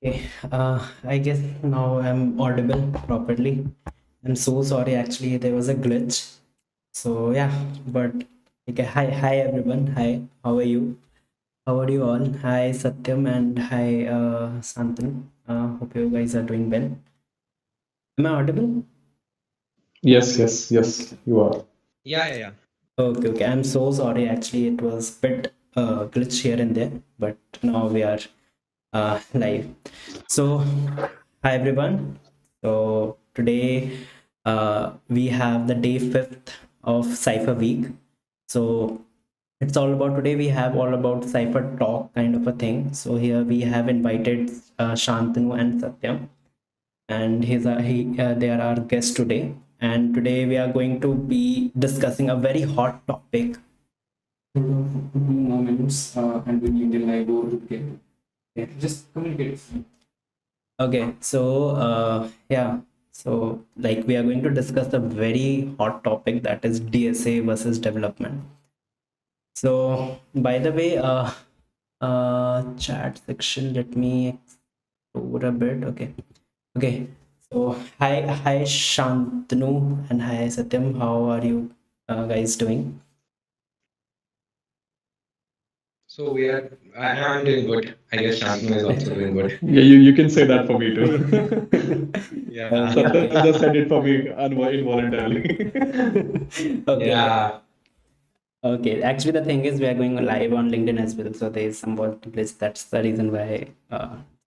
Okay, I guess now I'm audible properly. I'm so sorry, actually, there was a glitch. So yeah, but okay, hi everyone. Hi, how are you? How are you all? Hi Satyam and hi Santanu. Hope you guys are doing well. Am I audible? Yes, you are. Yeah. Okay. I'm so sorry. Actually, it was bit glitch here and there, but now we are live. So, hi everyone. So today we have the day 5th of Cipher Week. So it's all about today. We have all about Cipher Talk kind of a thing. So here we have invited Shantanu and Satyam, and they are our guests today. And today we are going to be discussing a very hot topic. Moments and we need a live over again. Yeah, just communicate. Okay, so yeah, so like we are going to discuss a very hot topic, that is DSA versus development. So by the way, chat section, let me explore a bit. Okay. So hi Shantanu and hi Satyam. How are you guys doing? So we are. I'm doing good. I guess Shantanu is also doing good. Yeah, you can say that for me too. Yeah. Satyam just said it for me involuntarily. Okay. Yeah. Okay, actually, the thing is, we are going live on LinkedIn as well, so there is some place. That's the reason why it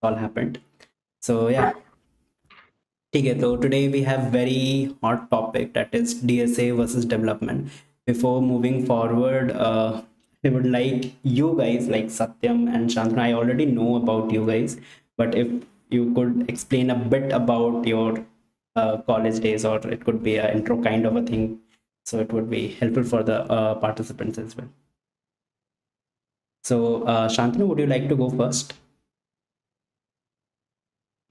all happened. So yeah, okay. So today we have very hot topic, that is DSA versus development. Before moving forward, I would like you guys, like Satyam and Chandra. I already know about you guys, but if you could explain a bit about your college days, or it could be an intro kind of a thing, so it would be helpful for the participants as well. So, Shantanu, would you like to go first?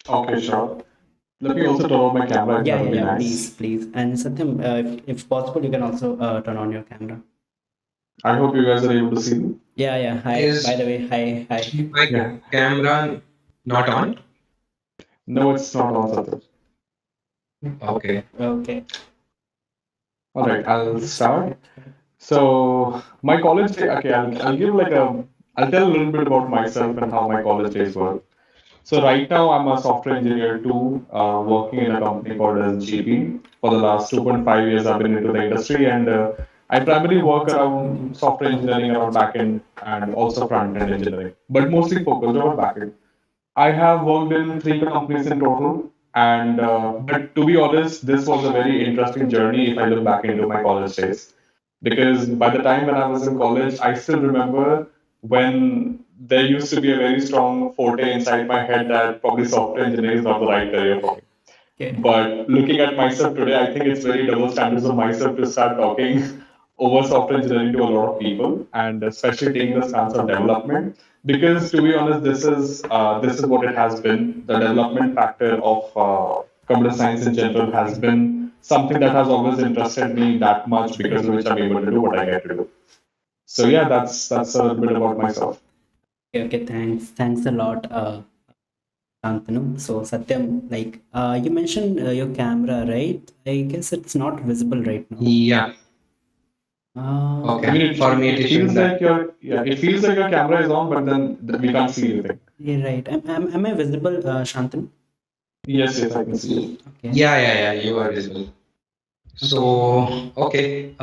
Okay, sure. Let me also turn on my camera if that would be Yeah, please, nice. please. And Satyam, if possible, you can also turn on your camera. I hope you guys are able to see me. Yeah. Hi. By Is the way, hi. my Yeah. camera not on? No, it's not on, Satyam. Okay. Okay. All right, I'll start. So my college day. Okay, I'll give like I'll tell a little bit about myself and how my college days were. So right now I'm a software engineer too, working in a company called as GP. For the last 2.5 years, I've been into the industry, and I primarily work around software engineering, around backend, and also front end engineering, but mostly focused over backend. I have worked in three companies in total, and but to be honest, this was a very interesting journey if I look back into my college days, because by the time when I was in college, I still remember when there used to be a very strong forte inside my head that probably software engineering is not the right career for me. Okay. But looking at myself today, I think it's very double standards of myself to start talking over software engineering to a lot of people, and especially taking the stance of development. Because to be honest, this is what it has been. The development factor of computer science in general has been something that has always interested me that much, because of which I'm able to do what I get to do. So yeah, that's a little bit about myself. Okay. Thanks a lot, Shantanu. So, Satyam, like you mentioned your camera, right? I guess it's not visible right now. Yeah. I mean, Okay. it, For it, me, it it is showing feels that. like it feels like your camera is on, but then we can't see anything. Yeah, right. Am I visible, Shantanu? Yes, I can see you. Okay. Yeah. You are visible. So okay.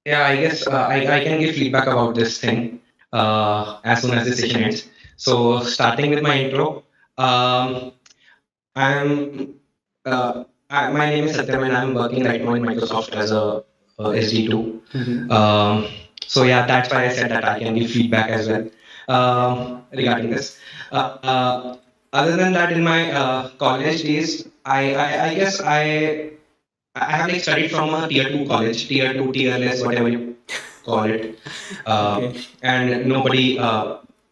Yeah. I guess I can give feedback about this thing. As soon as the session ends. So starting with my intro. Um. I'm. My name is Satyam, and I'm working right now in Microsoft as a SD2. Mhm. So yeah, that's why I said that I can give feedback as well regarding this. Other than that, in my college days, I guess I have like studied from a tier two college, tier two, tier less, whatever you call it, uh, Okay. and nobody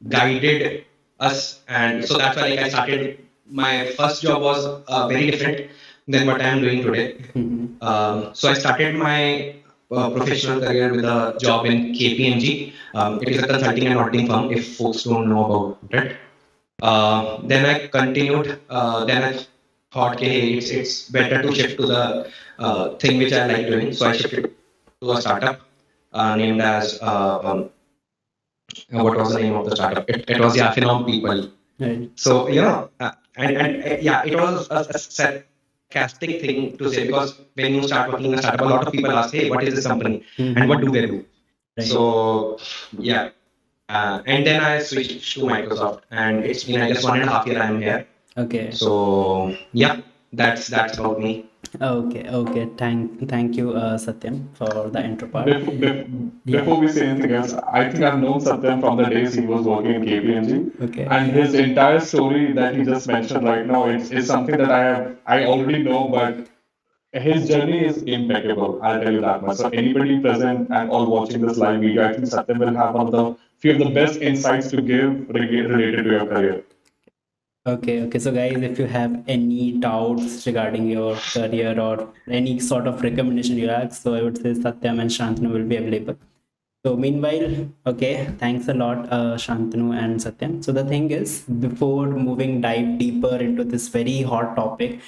guided us, and so that's why like I started. My first job was very different than what I am doing today. Mhm. So I started my professional career with a job in KPMG. It is a consulting and auditing firm, if folks don't know about it. Then I continued. Then I thought, okay, hey, it's better to shift to the thing which I like doing. So I shifted to a startup named as what was the name of the startup? It was, yeah, Phenom People. Right. So and yeah, it was a sarcastic thing to say, because when you start working in a startup, a lot of people ask, hey, what is this company and what do they do? Right. So yeah, and then I switched to Microsoft, and it's been, I guess, 1.5 year I'm here. Okay. So yeah, that's about me. Okay. Okay. Thank you, Satyam, for the intro part. Yeah. Before we say anything else, I think I've known Satyam from the days he was working in KPMG, Okay. and his entire story that he just mentioned right now is something that I already know, but his journey is impeccable. I'll tell you that much. So anybody present and all watching this live video, I think Satyam will have one of the few of the best insights to give related to your career. Okay, okay. So, guys, if you have any doubts regarding your career or any sort of recommendation you ask, so I would say Satyam and Shantanu will be available. So, meanwhile, okay, thanks a lot, Shantanu and Satyam. So, the thing is, before moving dive deeper into this very hot topic,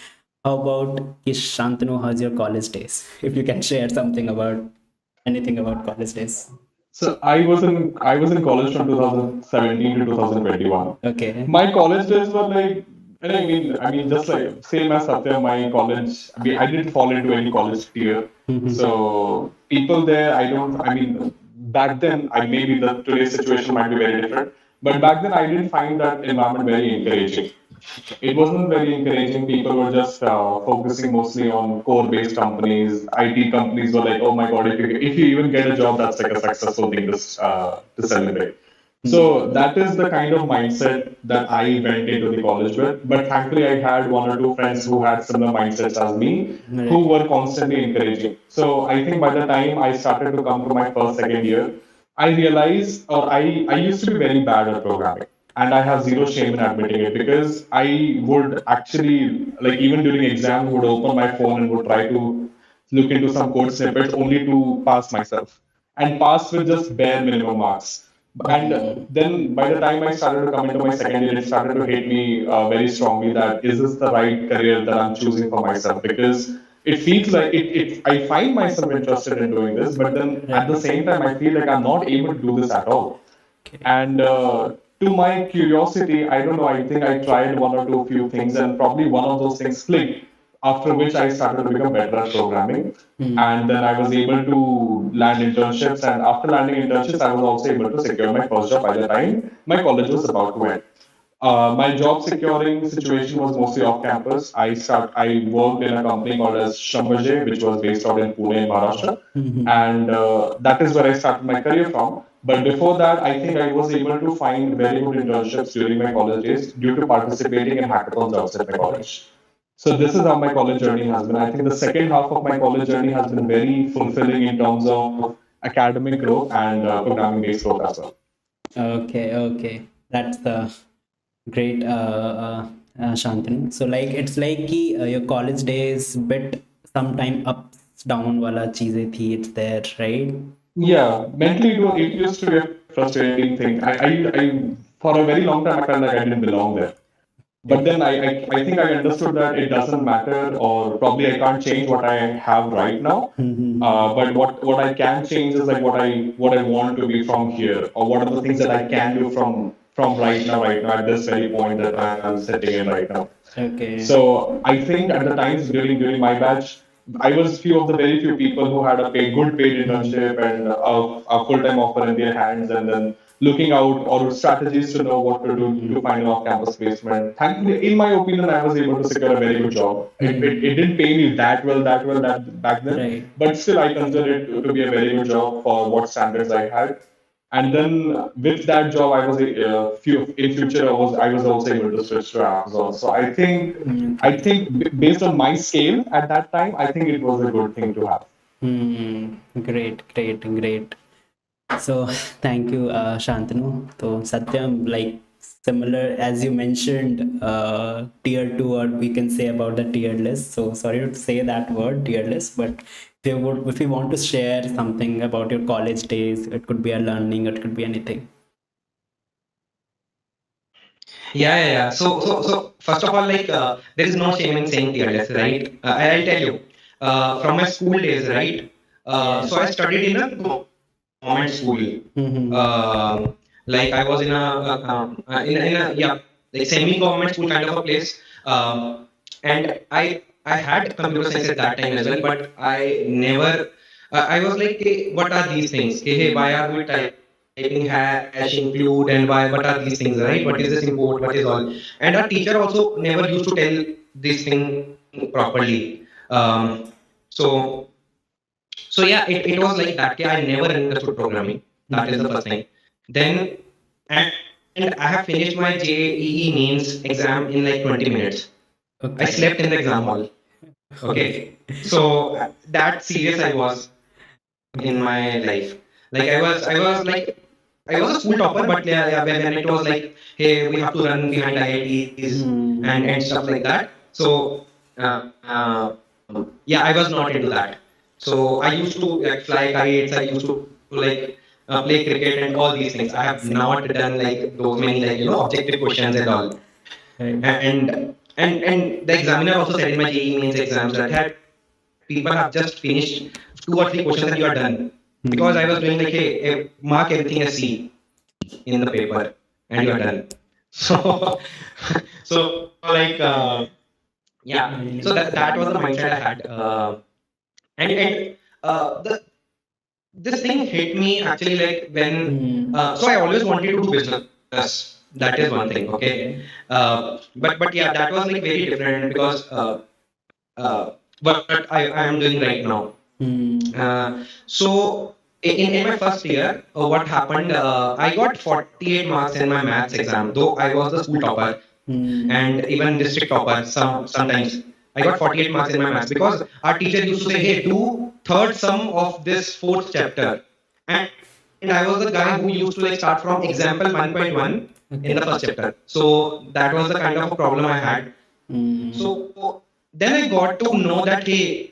how about Shantanu, how's your college days? If you can share something about anything about college days. So I was in college from 2017 to 2021. Okay. My college days were like, and I mean, just like same as Satya, my college, I didn't fall into any college tier. So people there, I mean, back then, maybe the today's situation might be very different, but back then I didn't find that environment very encouraging. It wasn't very encouraging. People were just focusing mostly on core-based companies. IT companies were like, oh my god, if you even get a job, that's like a successful thing to celebrate. So that is the kind of mindset that I went into the college with. But thankfully, I had one or two friends who had similar mindsets as me, who were constantly encouraging. So I think by the time I started to come to my first, second year, I realized, or I used to be very bad at programming. And I have zero shame in admitting it, because I would actually, like, even during exams, would open my phone and would try to look into some code snippets only to pass myself and pass with just bare minimum marks. And then by the time I started to come into my second year, it started to hit me very strongly that is this the right career that I'm choosing for myself? Because it feels like I find myself interested in doing this, but then at the same time, I feel like I'm not able to do this at all. And to my curiosity, I don't know, I think I tried one or two few things, and probably one of those things clicked, after which I started to become better at programming. And then I was able to land internships. And after landing internships, I was also able to secure my first job by the time my college was about to end. My job securing situation was mostly off campus. I worked in a company called as Schlumberger, which was based out in Pune, in Maharashtra, and that is where I started my career from. But before that, I think I was able to find very good internships during my college days due to participating in hackathons outside my college. So this is how my college journey has been. I think the second half of my college journey has been very fulfilling in terms of academic growth and programming-based growth as well. Okay, okay. That's the great, Shantanu. So like it's like कि your college days bit sometime ups down वाला चीजें थी. It's there, right? Yeah, mentally it used to be a frustrating thing. For a very long time I felt like I didn't belong there. But then I think I understood that it doesn't matter, or probably I can't change what I have right now. But what I can change is like what I want to be from here, or what are the things that I can do from right now at this very point that I'm sitting in right now. Okay. So I think at the times during my batch, I was few of the very few people who had a good paid internship and a full time offer in their hands, and then looking out or strategies to know what to do to find an off campus placement. Thankfully, in my opinion, I was able to secure a very good job. It didn't pay me that well that back then, Right. but still I consider it to be a very good job for what standards I had. And then with that job, I was few in future I was also able to switch to Amazon. So I think based on my scale at that time, I think it was a good thing to have. Great, great, great. So thank you, Shantanu. So Satyam, like similar as you mentioned, tier two, or we can say about the tier list. So sorry to say that word, tier list, but if you want to share something about your college days, it could be a learning, it could be anything. Yeah. So first of all, like there is no shame in saying tearless, right? I'll tell you. From my school days, right? So I studied in a government school. Um, like I was in a yeah, like semi-government school kind of a place. And I had computer science at that time as well, but I never. I was like, "Hey, what are these things? Hey, why are we typing hash, include, and why? What are these things, right? What is this import? What is all?" And our teacher also never used to tell this thing properly. So so yeah, it was like that. I never understood programming. That is the first thing. Then and I have finished my JEE mains exam in like 20 minutes. I slept in the exam hall. Okay. So that serious I was in my life. Like I was like I was a school topper, but yeah, when it was like, hey, we have to run behind IITs and stuff like that. So uh, uh, yeah, I was not into that. So I used to like fly kites. I used to like play cricket and all these things. I have not done like those many like objective questions and all. And the examiner also said in my JEE mains exams that had people have just finished 2 or 3 questions and you are done. Because I was doing like, hey, mark everything as C in the paper and you are done. So so like yeah. So that was the mindset I had. And the this thing hit me actually like when so I always wanted to do business. That is one thing. Okay. But yeah, that was like very different because what I am doing right now. So in my first year, what happened? I got 48 marks in my maths exam, though I was the school topper and even district topper. Sometimes I got 48 marks in my maths because our teacher used to say, "Hey, do third sum of this fourth chapter," and I was the guy who used to like start from example 1.1 in the first chapter. So that was the kind of a problem I had. So then I got to know that hey,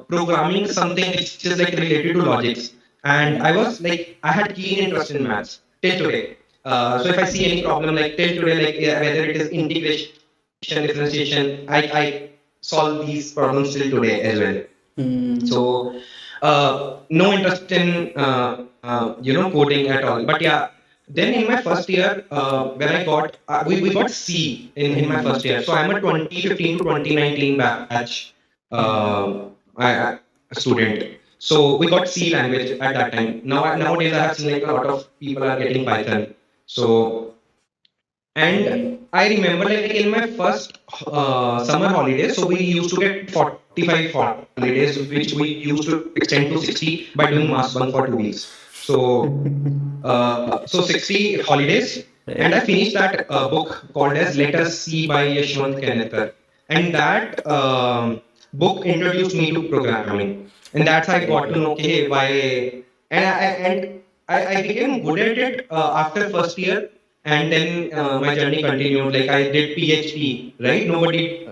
programming is something which is like related to logics, and I was like I had keen interest in maths till today. So if I see any problem like till today, like whether it is integration, differentiation, I solve these problems till today as well. So no interest in coding at all. But yeah, then in my first year, when I got we got C in my first year. So I'm a 2015 to 2019 batch I student. So we got C language at that time. Nowadays I have seen like a lot of people are getting Python. So and I remember like in my first summer holidays, so we used to get 45 holidays, which we used to extend to 60 by doing mass bunk for 2 weeks. So 60 holidays, and I finished that book called as Let Us See by Yashwant Kenetkar, and that book introduced me to programming, and that's how I got to know okay why, and I became good at it after first year, and then my journey continued. Like I did PHP, right? Nobody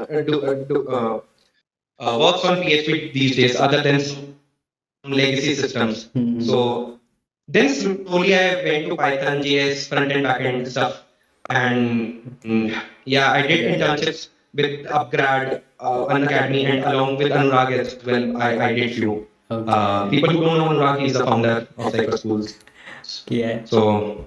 works on PHP these days, other than some legacy systems. So then slowly I went to Python, JS, front end, back end stuff, and yeah, I did internships with Upgrad, Unacademy, and along with Anurag as well. I did few. People who don't know Anurag, he's the founder of Cypher Schools. Yeah. So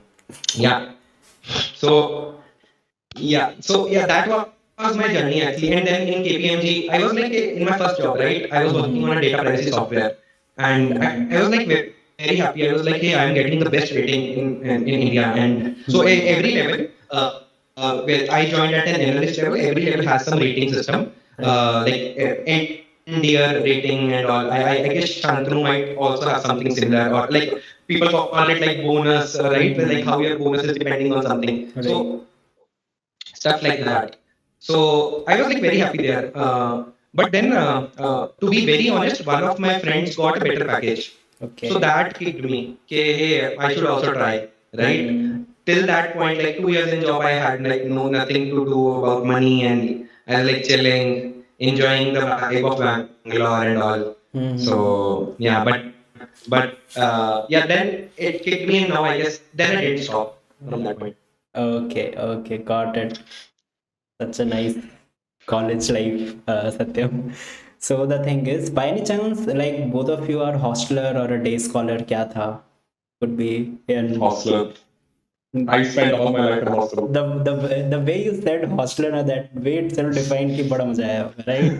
yeah, so yeah, that was my journey actually. And then in KPMG, I was like in my first job, right? I was working on a data privacy software, and I was like very happy. I was like, hey, I'm getting the best rating in India, and so every level, where I joined at an analyst level, every level has some rating system, like end year rating and all. I guess Shantanu might also have something similar, or like people call it like bonus, right? Like how your bonus is depending on something. So stuff like that. So I was like very happy there. But then, to be very honest, one of my friends got a better package. So that kicked me. Okay, hey, I should also try, right? Till that point, like 2 years in job, I had like no nothing to do about money, and I was like chilling, enjoying the vibe of Bangalore and all. So yeah, but yeah, then it kicked me, and now I guess then I didn't stop from that point. Okay, got it. Such a nice college life, Satyam. So the thing is, by any chance, like both of you are hostler or a day scholar, क्या था? Could be in Hostler. I spent all my life in hostel. the way you said hostler ना that way itself defined कि बड़ा मजा आया होगा, right?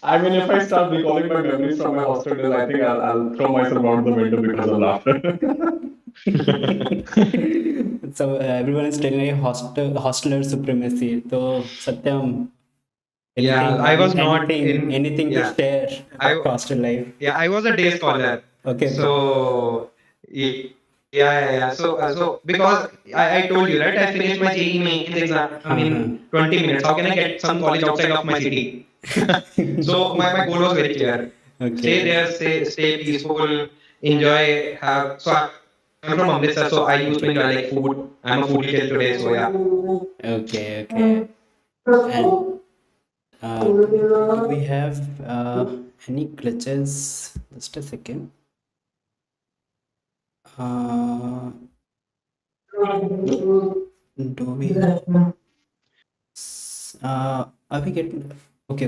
I mean, if I start recalling my memories from my hostel days, I think I'll throw myself out the window because of laughter. So everyone is telling a hostler supremacy. So Satyam, Yeah, I was not in. anything to Yeah, share I about hostel life? yeah, I was a day scholar. Okay. So yeah. So because I told you right, I finished my JEE mains exam in 20 minutes. How can I get some college outside of my city? So my goal was very clear. Stay Okay. there, stay peaceful, enjoy, have. So I'm from Amritsar, so I used to enjoy like food. I'm a foodie till today, so yeah. Okay. And do we have any glitches? Just a second. Do we have? Are we getting? Okay.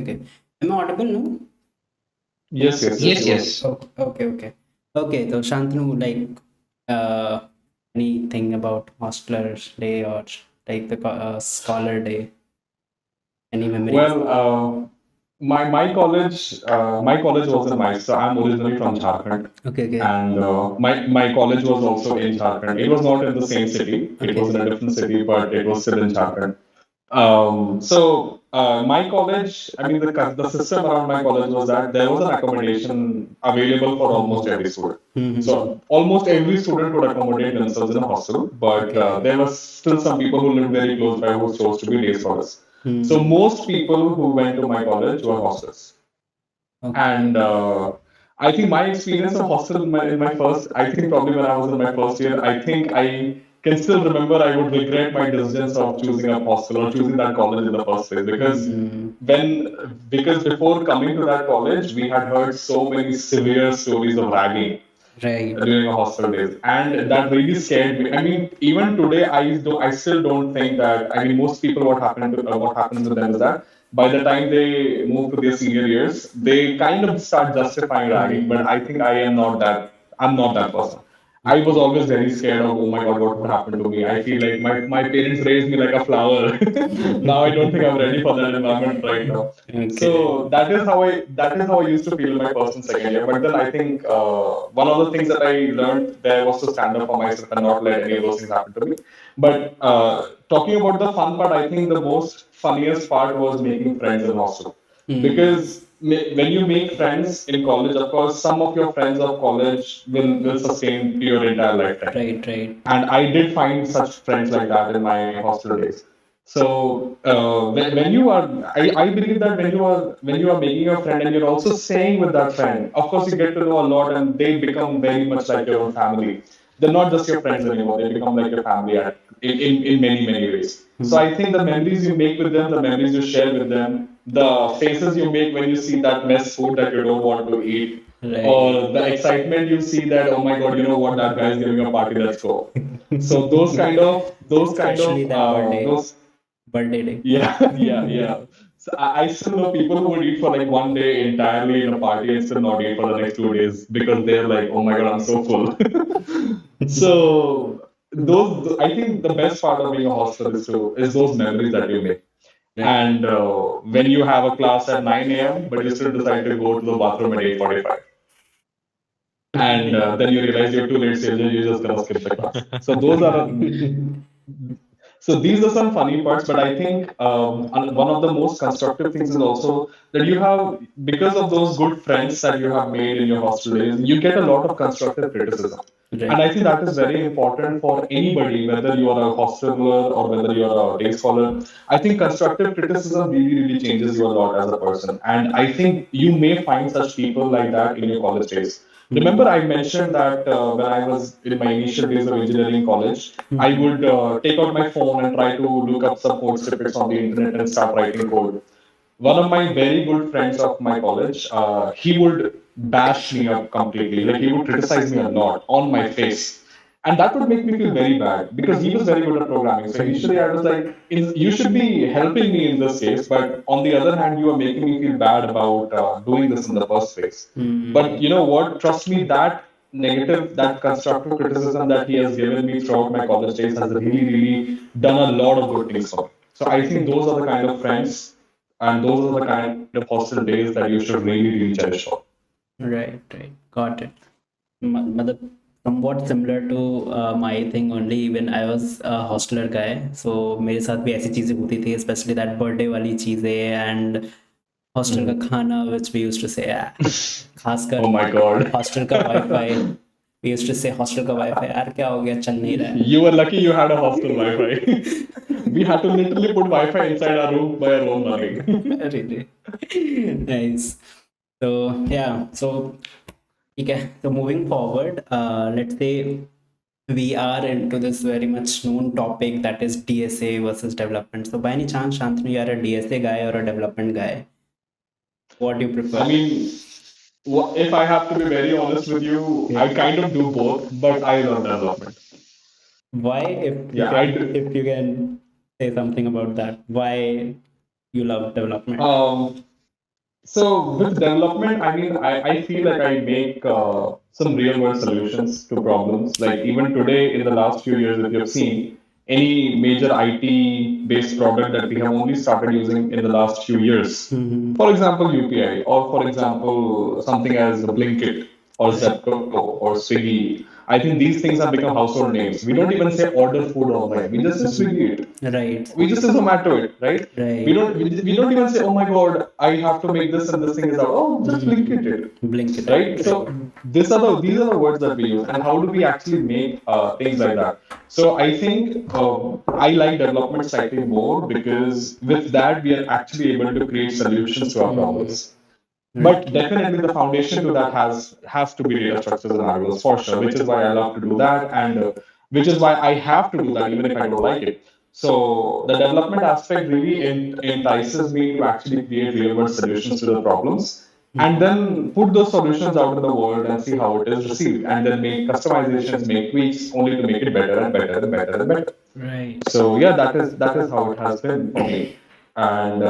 Am I audible? No. Yes, Yes, you are. yes. Oh, okay. So Shantanu, like, anything about Hostler Day or like the Scholar Day? Any memories? Well, my college was in Mysore. I'm originally from Jharkhand, Okay. and my college was also in Jharkhand. It was not in the same city. It was in a different city, but it was still in Jharkhand. My college, I mean, the system around my college was that there was an accommodation available for almost every student. So almost every student could accommodate themselves in a hostel, but there were still some people who lived very close by who chose to be day scholars. So most people who went to my college were hostels. And I think my experience of hostel in my first, I think probably when I was in my first year, I think I can still remember I would regret my decisions of choosing a hostel or choosing that college in the first place when because before coming to that college, we had heard so many severe stories of ragging Right. during a hostel days, and that really scared me. I mean, even today, I still don't think that. I mean, most people, what happens with them is that by the time they move to their senior years, they kind of start justifying ragging. But I think I am not that. I'm not that person. I was always very scared of, oh my God, what would happen to me? I feel like my parents raised me like a flower. Now I don't think I'm ready for that environment right now. Okay. So that is how I used to feel in my first and second year. But then I think one of the things that I learned there was to stand up for myself and not let any of those things happen to me. But talking about the fun part, I think the most funniest part was making friends in hostel because when you make friends in college, of course, some of your friends of college will sustain to your entire lifetime. Right. And I did find such friends like that in my hostel days. So when you are, I believe that when you are making a friend and you're also staying with that friend, of course you get to know a lot and they become very much like your own family. They're not just your friends anymore; they become like your family in many ways. So I think the memories you make with them, the memories you share with them, the faces you make when you see that mess food that you don't want to eat, or the excitement you see that, oh my God, you know what, that guy is giving a party, let's go. So Especially that those birthday day. yeah, yeah. So I still know people who would eat for like one day entirely in a party and still not eat for the next 2 days because they're like, oh my God, I'm so full. So I think the best part of being a hostel is those memories that you make. And when you have a class at 9 a.m., but you still decide to go to the bathroom at 8:45, and then you realize you're too late, so you're just gonna skip the class. So these are some funny parts, but I think one of the most constructive things is also that you have, because of those good friends that you have made in your hostel days, you get a lot of constructive criticism. And I think that is very important for anybody, whether you are a hosteler or whether you are a day scholar. I think constructive criticism really changes you a lot as a person. And I think you may find such people like that in your college days. Remember, I mentioned that when I was in my initial days of engineering college, I would take out my phone and try to look up some code snippets on the internet and start writing code. One of my very good friends of my college, he would bash me up completely. Like he would criticize me a lot on my face. And that would make me feel very bad because he was very good at programming. So initially I was like, you should be helping me in this case, but on the other hand, you are making me feel bad about doing this in the first place. But you know what? Trust me, that negative, that constructive criticism that he has given me throughout my college days has really, really done a lot of good things for me. So I think those are the kind of friends and those are the kind of hostel days that you should really, really cherish for. Right, right. Got it. मतलब somewhat similar to my thing only. Even I was a hostler guy, so मेरे साथ भी ऐसी चीजें होती थी, especially that birthday वाली चीजें and hostel का खाना which we used to say खासकर Oh my God. hostel का wifi we used to say hostel का वाईफाई यार क्या हो गया चल नहीं रहा है. You were lucky you had a hostel Wi-Fi. We had to literally put Wi-Fi inside our room by our own money. Really nice. So yeah, so okay, so moving forward, let's say we are into this very much known topic that is DSA versus development. So by any chance, Shantanu, you are a DSA guy or a development guy? What do you prefer? I mean, if I have to be very honest with you, I kind of do both, but I love development. Why, if you can say something about that, why you love development? So with development, I mean, I feel like I make some real world solutions to problems. Like even today, in the last few years, if you have seen any major IT based product that we have only started using in the last few years, for example, UPI, or for example, something as Blinkit or Zepto or Swiggy. I think these things have become household names. We don't even say order food online. We just say Swiggy it. Right. We just say Zomato it, right? Right. We don't even say, oh my god, I have to make this and this thing is out. Oh, just Blinkit it. Blinkit. Right? So these are the words that we use. And how do we actually make things like that? So I think I like development slightly more because with that we are actually able to create solutions to our problems. But definitely the foundation to that has to be data structures and algorithms for sure, which is why I love to do that, and which is why I have to do that even if I don't like it. So the development aspect really entices me to actually create real world solutions to the problems and then put those solutions out in the world and see how it is received and then make customizations, make tweaks only to make it better and better and better and better. Right. So yeah, that is how it has been for me. And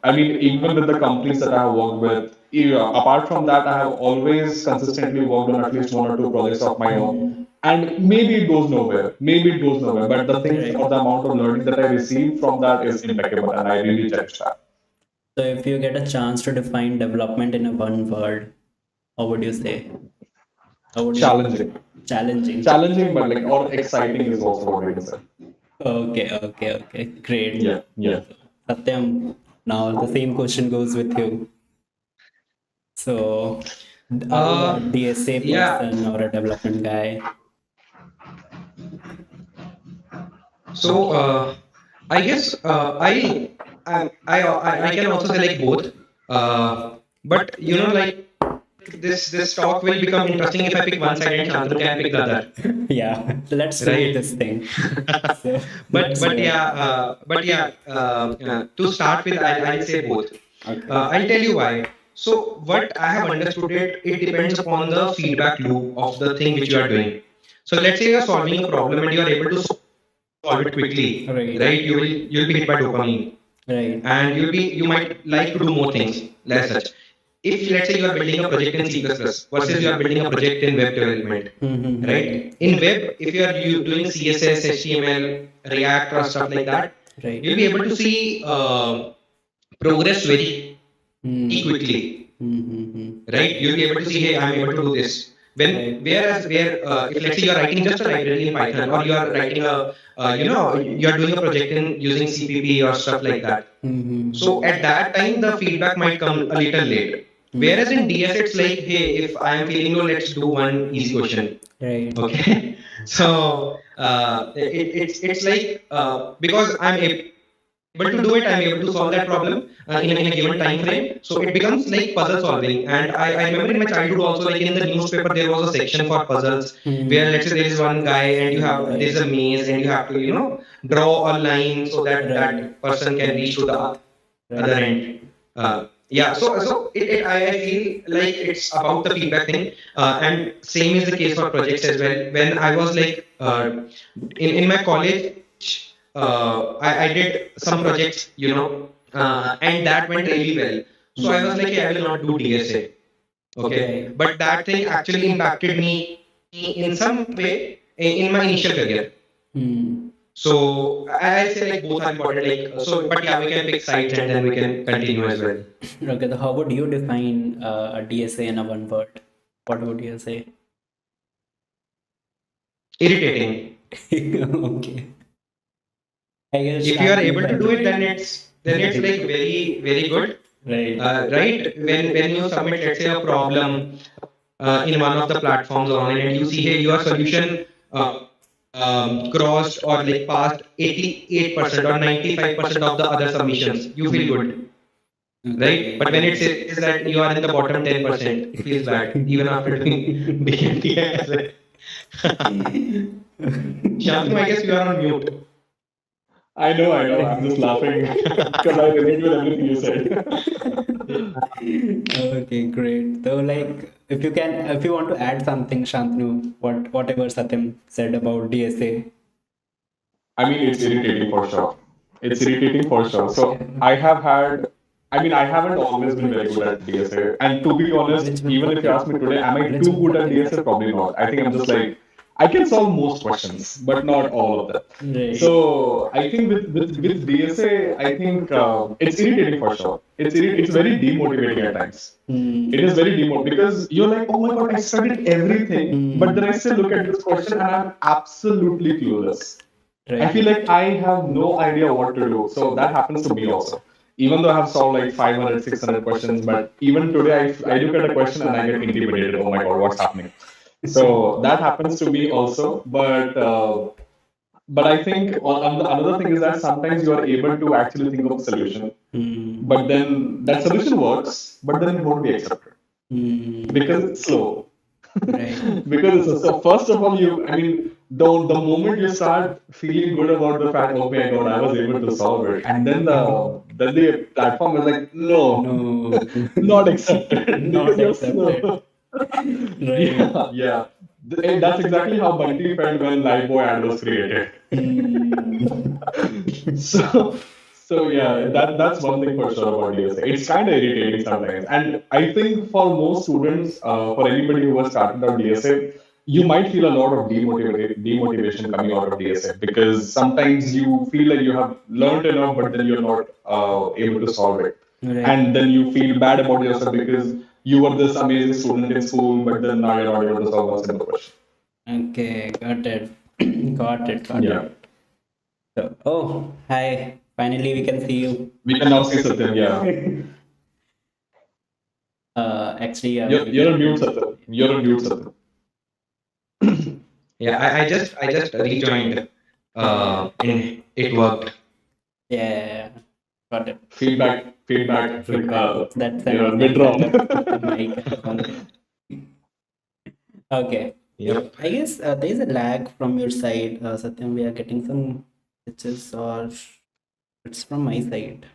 I mean, even with the companies that I have worked with, apart from that, I have always consistently worked on at least one or two projects of my own. And maybe it goes nowhere, but the things or the amount of learning that I receive from that is impeccable, and I really cherish that. So if you get a chance to define development in a one word, how would you say? Challenging. Challenging, But like, or exciting is also what we can say. Okay. Great. Yeah. Satyam, now the same question goes with you. So, are you a DSA person or a development guy? So I guess I can also say like both. But you know, like this talk will become interesting if I pick one side and Shantanu can pick the other. Yeah, let's do this thing. So, to start with, I'll say both. I'll tell you why. So what I have understood it depends upon the feedback loop of the thing which you are doing. So let's say you are solving a problem and you are able to solve it quickly, right? You'll be hit by dopamine, right, and you might like to do more things, less such. If let's say you are building a project in C++ versus you are building a project in web development, right? In web, if you are doing CSS, HTML, React or stuff like that, right, you'll be able to see progress very quickly, right? You'll be able to see, hey, I'm able to do this. Whereas if let's say you are writing just a library in Python, or you are writing you are doing a project in using CPP or stuff like that. So at that time, the feedback might come a little late. Whereas in DS, it's like, hey, if I am feeling low, let's do one easy question. right. Okay. So it's like because I'm able to do it, I'm able to solve that problem in a given time frame. So it becomes like puzzle solving. And I remember in my childhood also, like in the newspaper, there was a section for puzzles where let's say there is one guy and there's a maze and you have to draw a line so that that person can reach to the other end. yeah, I feel like it's about the feedback thing, and same is the case for projects as well. When I was like in my college, I did some projects, and that went really well. So I was like, hey, I will not do DSA. Okay, Right. but that thing actually impacted me in some way in my initial career. Hmm. So I'll say like both are important. Like but yeah, we can pick sides and then we can continue as well. Okay, so how would you define a DSA in a one word? What would you say? Irritating. Okay. I guess If you are Shantanu able to can do it, then relate. it's like very good. Right. Right? When you submit, let's say, a problem in one of the platforms online, and you see, hey, your solution uh, crossed or like passed 88% or 95% of the other submissions, you feel good, right? Okay. But when it says that you are in the bottom 10%, it feels bad even after doing BMT as well. Shantanu, I guess you are on mute. I know, I know. I'm just laughing because I relate with everything you said. Okay, great. So, like, if you want to add something, Shantanu, whatever Satyam said about DSA. I mean, it's irritating for sure. It's irritating for sure. So Yeah. I have had, I mean, I haven't always been very good at DSA. And to be honest, even if you ask me today, am I too good at DSA? Probably not. I think I'm just like, I can solve most questions, but not all of them. Right. So I think with DSA, I think it's irritating for sure. It's very demotivating at times. Hmm. It is very demotivating because you're like, oh my god, I studied everything, but then I still look at this question and I'm absolutely clueless. I Right. feel like I have no idea what to do. So that happens to me also. Even though I have solved like 500, 600 questions, but even today I look at a question and I get intimidated. Oh my God, what's happening? So that happens to me also. But I think another thing is that sometimes you are able to actually think of a solution, Hmm. but then that solution works, but then it won't be accepted Hmm. because it's slow. Right. Because it's so first of all, I mean, the moment you start feeling good about the fact, oh my god, I was able to solve it, and then the platform is like, no, No. not accepted because Not you're accepted. slow. Right. Yeah, yeah. That's exactly how Bunty felt when Liveboy ad was created. Hmm. So, so yeah, that's one thing for sure about DSA. It's kind of irritating sometimes, and I think for most students, for anybody who has started out DSA, you might feel a lot of demotivation coming out of DSA because sometimes you feel like you have learned enough, but then you're not able to solve it, and Right. then you feel bad about yourself because you were this amazing student in school, but then now you're not able to solve one simple question. Okay, got it. Got it, got Yeah, it. So, oh, hi. Finally, we can see you. we can now see Satyam. Yeah, Actually, you're on mute, Satyam. You're on mute, Satyam. Yeah, I just rejoined, and it worked. yeah, got it. Feedback, feedback. Feedback. That's You're on amazing mid that round. the mic has something. Okay. Yep. I guess there is a lag from your side, Satyam. We are getting some pitches, or it's from my side.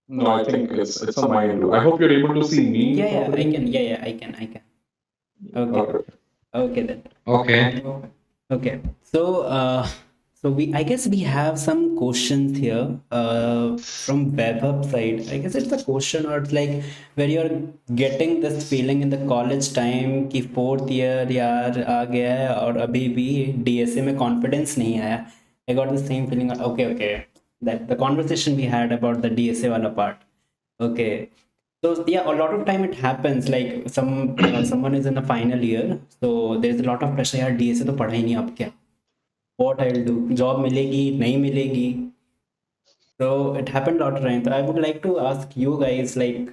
No, I think it's on my end too. I hope you're able to see me Yeah, yeah, I properly. can. Yeah, yeah, I can. I can. Okay. Okay. Okay then. Okay. Okay. So I guess we have some questions here from WebHub side. I guess it's a question or it's like where you're getting this feeling in the college time कि fourth year यार आ गया है और अभी भी DSA में confidence नहीं आया. I got the same feeling. Okay, okay. That the conversation we had about the DSA वाला part. Okay. So yeah, a lot of time it happens like someone is in the final year, so there's a lot of pressure यार DSA तो पढ़ा ही नहीं अब क्या what I'll do job मिलेगी नहीं मिलेगी. So it happened a lot of times. So I would like to ask you guys like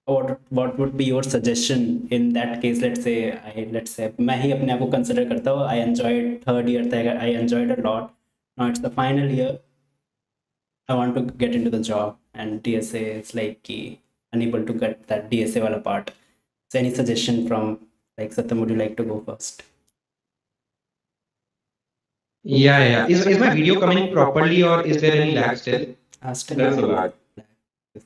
what would be your suggestion in that case. Let's say मैं ही अपने आप को consider करता हूँ. I enjoyed third year तक I enjoyed a lot. Now it's the final year. I want to get into the job and DSA is like key, unable to get that DSA wala part. So any suggestion from like Satyam, would you like to go first? Yeah, yeah. Is my video coming properly or is there any lag still? Still There's a lag.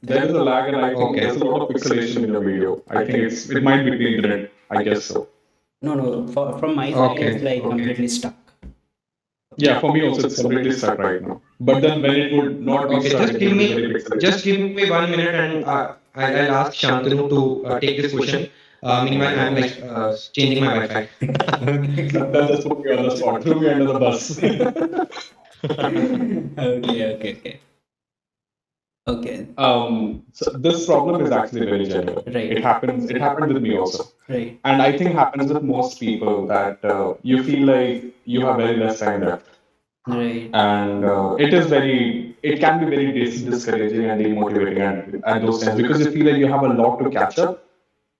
There is a lag, and I think Okay. there's a lot of pixelation in your video. I think it might be the internet. I guess so. No. From my side, Okay. it's like Okay. completely stuck. Yeah, for me also, it's completely stuck right now. But then when it would not be Okay. stuck, it would be very Just pixelated. give me 1 minute, and I'll ask Shantanu to take this question. Meanwhile, I'm like changing my Wi-Fi. That just put me on the spot, threw me under the bus. Okay. Okay. So this problem is actually very genuine. Right. It happens. It happened with me also, Right. and I think happens with most people that you feel like you have very less time left, Right. and it can be very discouraging and demotivating at those times because you feel like you have a lot to catch up,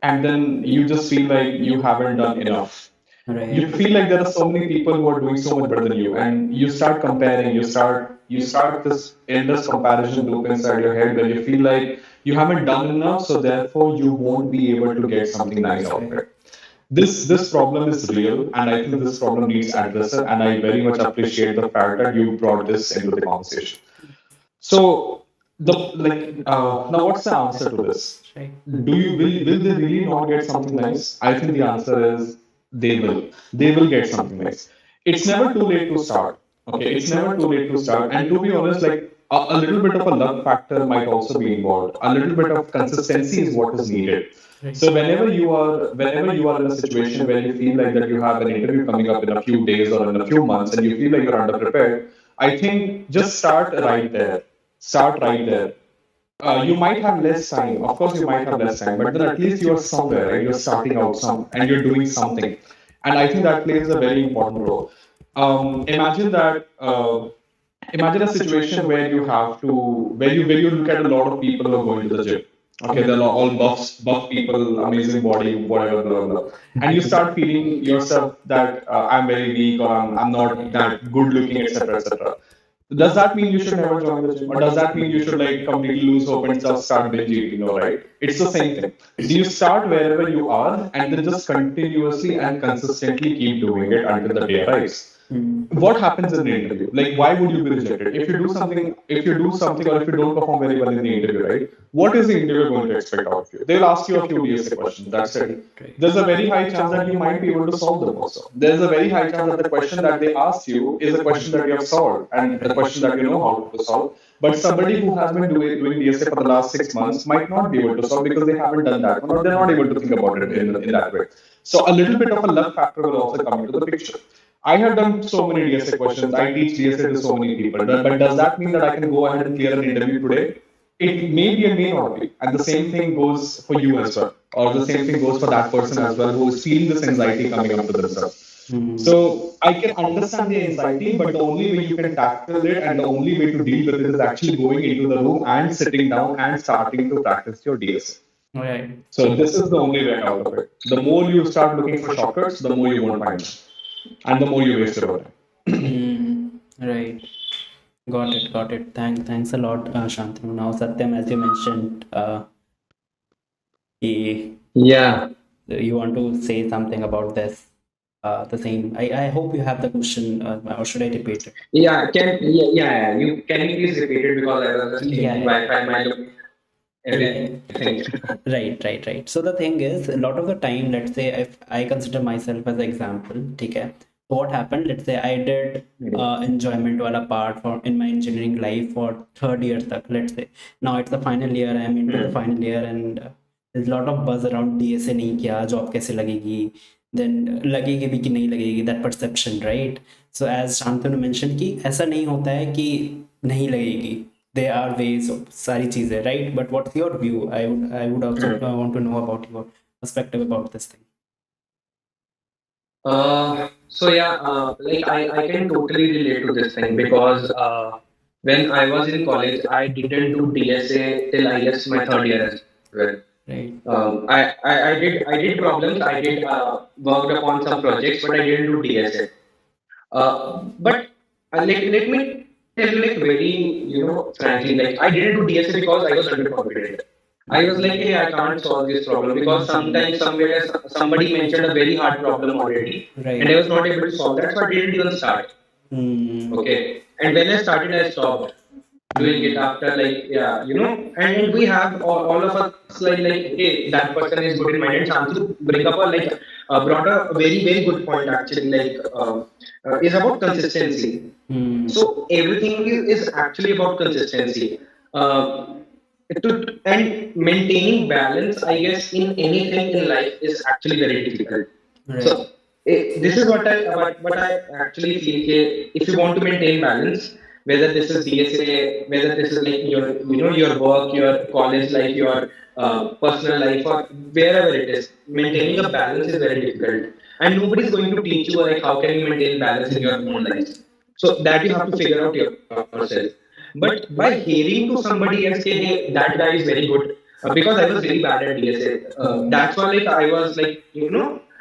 and then you just feel like you haven't done enough. Right. You feel like there are so many people who are doing so much better than you, and you start comparing. You start this endless comparison loop inside your head where you feel like you haven't done enough, so therefore you won't be able to get something nice out of it. This problem is real, and I think this problem needs addressing, and I very much appreciate the fact that you brought this into the conversation. So the now what's the answer to this? Right. Will they really not get something nice? I think the answer is they will. They will get something nice. It's never too late to start. Okay, it's never too late to start. And to be honest, like a little bit of a luck factor might also be involved. A little bit of consistency is what is needed. So whenever you are in a situation where you feel like that you have an interview coming up in a few days or in a few months and you feel like you're underprepared, I think just start right there. Start right there. You might have less time. Of course, you might have less time, but then at least you're somewhere, right? You're starting out and you're doing something. And I think that plays a very important role. Imagine that. Imagine a situation where you have to, where you look at a lot of people who are going to the gym. Okay, they're all buff people, amazing body, whatever, blah, blah, blah. And you start feeling yourself that I'm very weak or I'm not that good looking, etc., etc. Does that mean you should never join the gym, or does that mean you should like completely lose hope and just start binge eating? No, right? It's the same thing. So you start wherever you are, and then just continuously and consistently keep doing it until the day arrives. What happens in the interview? Like, why would you be rejected if you do something, or if you don't perform very well in the interview, right? What is the interviewer going to expect out of you? They'll ask you a few DSA questions. That's it. There's a very high chance that you might be able to solve them also. There's a very high chance that the question that they ask you is a question that you have solved and the question that you know how to solve. But somebody who has been doing DSA for the last 6 months might not be able to solve because they haven't done that one, or they're not able to think about it in that way. So a little bit of a luck factor will also come into the picture. I have done so many DSA questions. I teach DSA to so many people. But does that mean that I can go ahead and clear an interview today? It may be and may not be. And the same thing goes for you as well. Or the same thing goes for that person as well who is feeling this anxiety coming up to themselves. So I can understand the anxiety, but the only way you can tackle it and the only way to deal with it is actually going into the room and sitting down and starting to practice your DSA. Right. So this is the only way out of it. The more you start looking for shortcuts, the more you won't find them, and the more you waste your time. Right. Got it. Thanks a lot, Shantanu. Now, Satyam, as you mentioned, Yeah. you want to say something about this. The same. I hope you have the question, or should I repeat it? Yeah. You can you please repeat it because I was just thinking Yeah. Wi-Fi might look everything. Right. So the thing is, a lot of the time, let's say if I consider myself as an example, okay. So what happened? Let's say I did enjoyment wala part for in my engineering life for third year tak. Let's say now it's the final year. I'm into the final year, and there's a lot of buzz around DSA नहीं किया, job कैसे लगेगी, then लगेगी भी कि नहीं लगेगी, that perception, right? So as Shantanu mentioned कि ऐसा नहीं होता है कि नहीं लगेगी. There are ways of सारी चीजें, right? But what's your view? I would also want to know about your perspective about this thing. So yeah, like I can totally relate to this thing because when I was in college, I didn't do DSA till I guess my third year as well. Right. I did problems. I did worked upon some projects, but I didn't do DSA. But let me tell you like very frankly, like I didn't do DSA because I was underconfident. I was like, hey, I can't solve this problem because sometimes somewhere somebody mentioned a very hard problem already, Right. and I was not able to solve that, so I didn't even start. Hmm. Okay, and when I started, I stopped. doing it after like yeah, and we have all of us like hey, that person is good in mind, and Shantanu bring up a like brought a very good point actually, like is about consistency. So everything is actually about consistency. Uh, and maintaining balance, I guess, in anything in life is actually very difficult. Right. So this is what I actually feel. If you want to maintain balance, whether this is DSA, whether this is like your your work, your college life, your personal life, or wherever it is, maintaining a balance is very difficult. And nobody is going to teach you like how can you maintain balance in your own life. So that you have to figure out yourself. But by hearing to somebody else, say, hey, that guy is very good, because I was very bad at DSA. That's why like I was like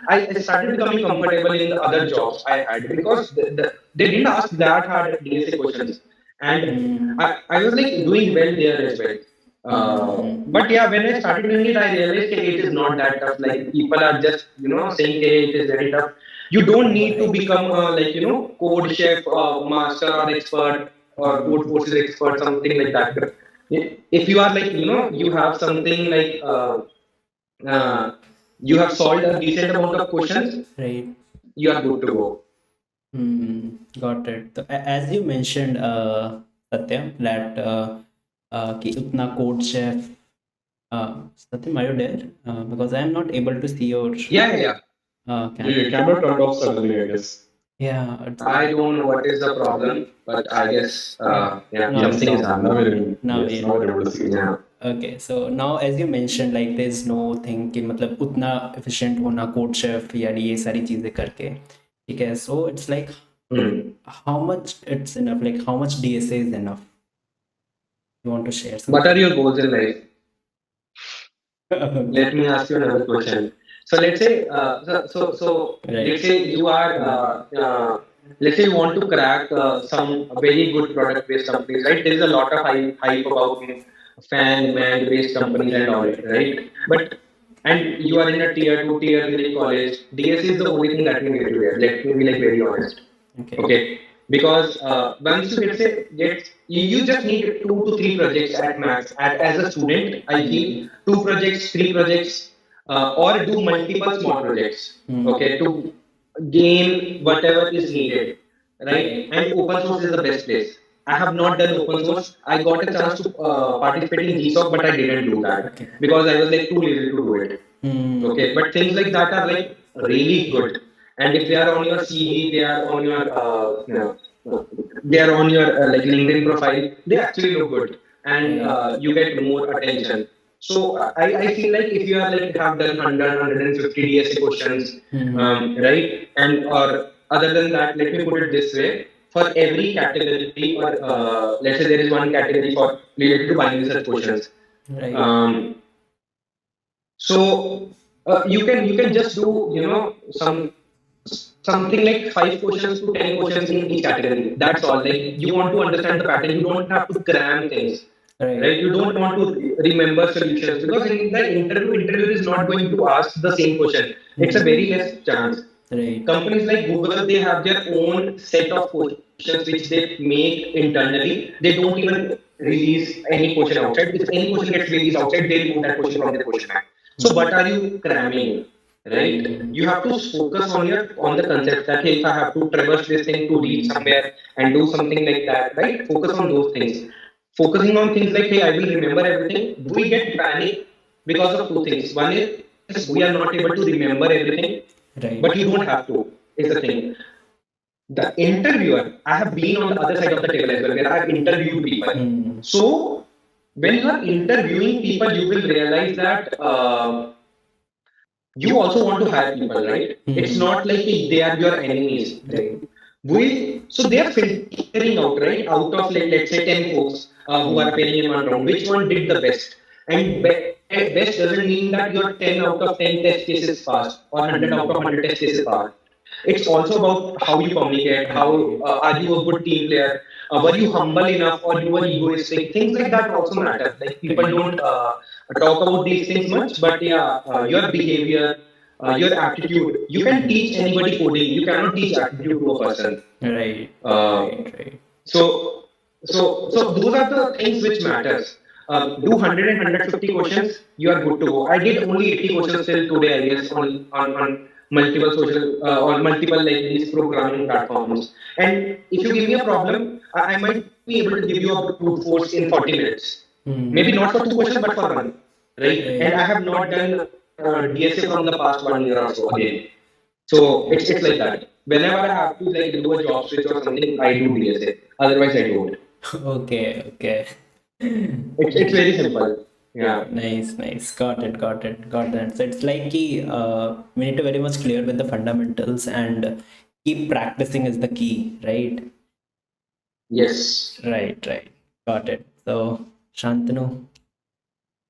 I started becoming comfortable in the other jobs I had, because they didn't ask that hard DSA questions, and I was like doing well there as well. But yeah, when I started doing it, I realized that it is not that tough. Like people are just saying, hey, it is very tough. You don't need to become like code chef, master or expert, or code forces expert, something like that. But if you are like you have something like uh, you have solved a decent amount of questions, Right. you are good to go. Got it. So, as you mentioned, Satyam, that कि उतना code chef. Satyam, are you there? Because I am not able to see your Yeah. camera. Your camera turned off suddenly, I guess. Yeah, I don't know what is the problem, but I guess yeah, No, something is it's Now happening. we're, Now yes, we- now we're able to see. Yeah. Okay, so now as you mentioned, like there's no thing कि मतलब उतना efficient होना code chef या ये सारी चीजें करके, ठीक है? So it's like how much it's enough, like how much DSA is enough? You want to share something? What are your goals in life? Let me ask you another question. So let's say, Right. let's say you are, let's say you want to crack some very good product based companies, right? There is a lot of hype about fan man based companies and all, right? But and you are in a tier two, tier three college. DSC is the only thing that can get you there. Let me be like very honest. Okay, because once you get you just need 2 to 3 projects at max. As a student, I feel 2 projects, 3 projects, or do multiple small projects. Okay, to gain whatever is needed, right? And open source is the best place. I have not done open source. I got a chance to participate in GSOC, but I didn't do that because I was like too lazy to do it. Okay, but things like that are like really good, and if they are on your CV, they are on your they are on your like LinkedIn profile, they actually look good, and you get more attention. So I feel like if you are like have done 150 DSA questions, right, and or other than that, let me put it this way: for every category, or let's say there is one category for related to binary search questions. Right. So you can just do something like 5 questions to 10 questions in each category. That's all. Like you want to understand the pattern. You don't have to cram things, right? You don't want to remember solutions, because in the interviewer is not going to ask the same question. It's a very less chance. Right. Companies like Google, they have their own set of questions which they make internally. They don't even release any question outside. If any question gets released outside, they remove that question from the question bank. So what are you cramming? Right? You have to focus on the concept that hey, if I have to traverse this thing to reach somewhere and do something like that, right? Focus on those things. Focusing on things like hey, I will remember everything. We get panic because of 2 things. One is we are not able to remember everything, Right. but you don't have to, is the thing. The interviewer, I have been on the other side of the table as well, where I have interviewed people. So when you are interviewing people, you will realize that you also want to hire people, right? It's not like they are your enemies. Right? So they are filtering out, right? Out of let's say 10 folks who are appearing in one round, which one did the best? And best doesn't mean that your 10 out of 10 test cases passed or 100 out of 100 test cases passed. It's also about how you communicate, how are you a good team player, were you humble enough or you were egoistic. Things like that also matter. Like people don't talk about these things much, but yeah, your behavior, your attitude. You can teach anybody coding. You cannot teach attitude to a person. Right. Right. So So those are the things which matters. Do 100 and 150 questions, you are good to go. I did only 80 questions till today, I guess, on multiple social or multiple like these programming platforms. And if you give me a problem, I might be able to give you a brute force in 40 minutes. Maybe not for two questions, but for one, right? And I have not done DSA from the past 1 year or so again. So it's like that. Whenever I have to like do a job switch or something, I do DSA. Otherwise, I don't. Okay, okay. It's very simple. Yeah. Nice, nice. Got that. So it's like we need to very much clear with the fundamentals and keep practicing is the key, right? Yes. Right. Got it. So, Shantanu,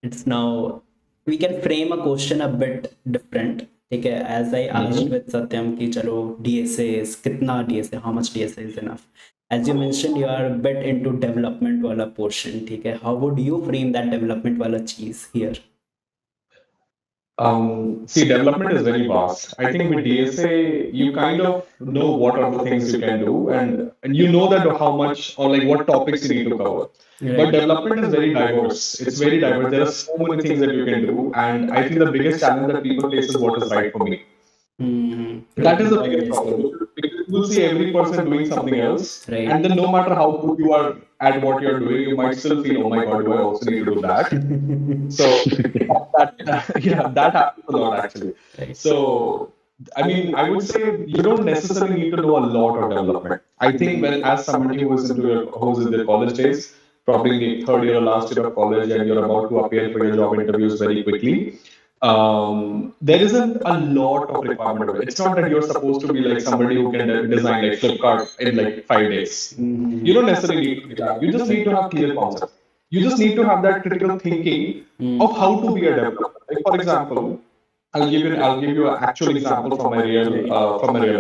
it's now we can frame a question a bit different. Okay, as I asked with Satyam ki chalo DSA is kitna DSA, how much DSA is enough? As you mentioned, you are a bit into development wala portion. Okay, how would you frame that development wala cheese here? See, development is very vast. I think with DSA, you kind of know what are the things you can do, and you know that how much or like what topics you need to cover. But Right. development is very diverse. It's very diverse. There are so many things that you can do, and I think the biggest challenge that people face is what is right for me. That is the biggest problem because you will see every person doing something else, Right. and then no matter how good you are at what you're doing, you might still feel, oh my god, do I also need to do that? So yeah, that happens a lot actually. Right. So I mean, I would say you don't necessarily need to know a lot of development. I think when as somebody who's in their college days, probably in the third year or last year of college, and you're about to appear for your job interviews very quickly, there isn't a lot of requirement of it. It's not that you're supposed to be like somebody who can design like Flipkart in like 5 days. You don't necessarily need to be that. You just need to have clear concepts. You just need to have that critical thinking of how to be a developer. Like for example, I'll give you an actual example from my real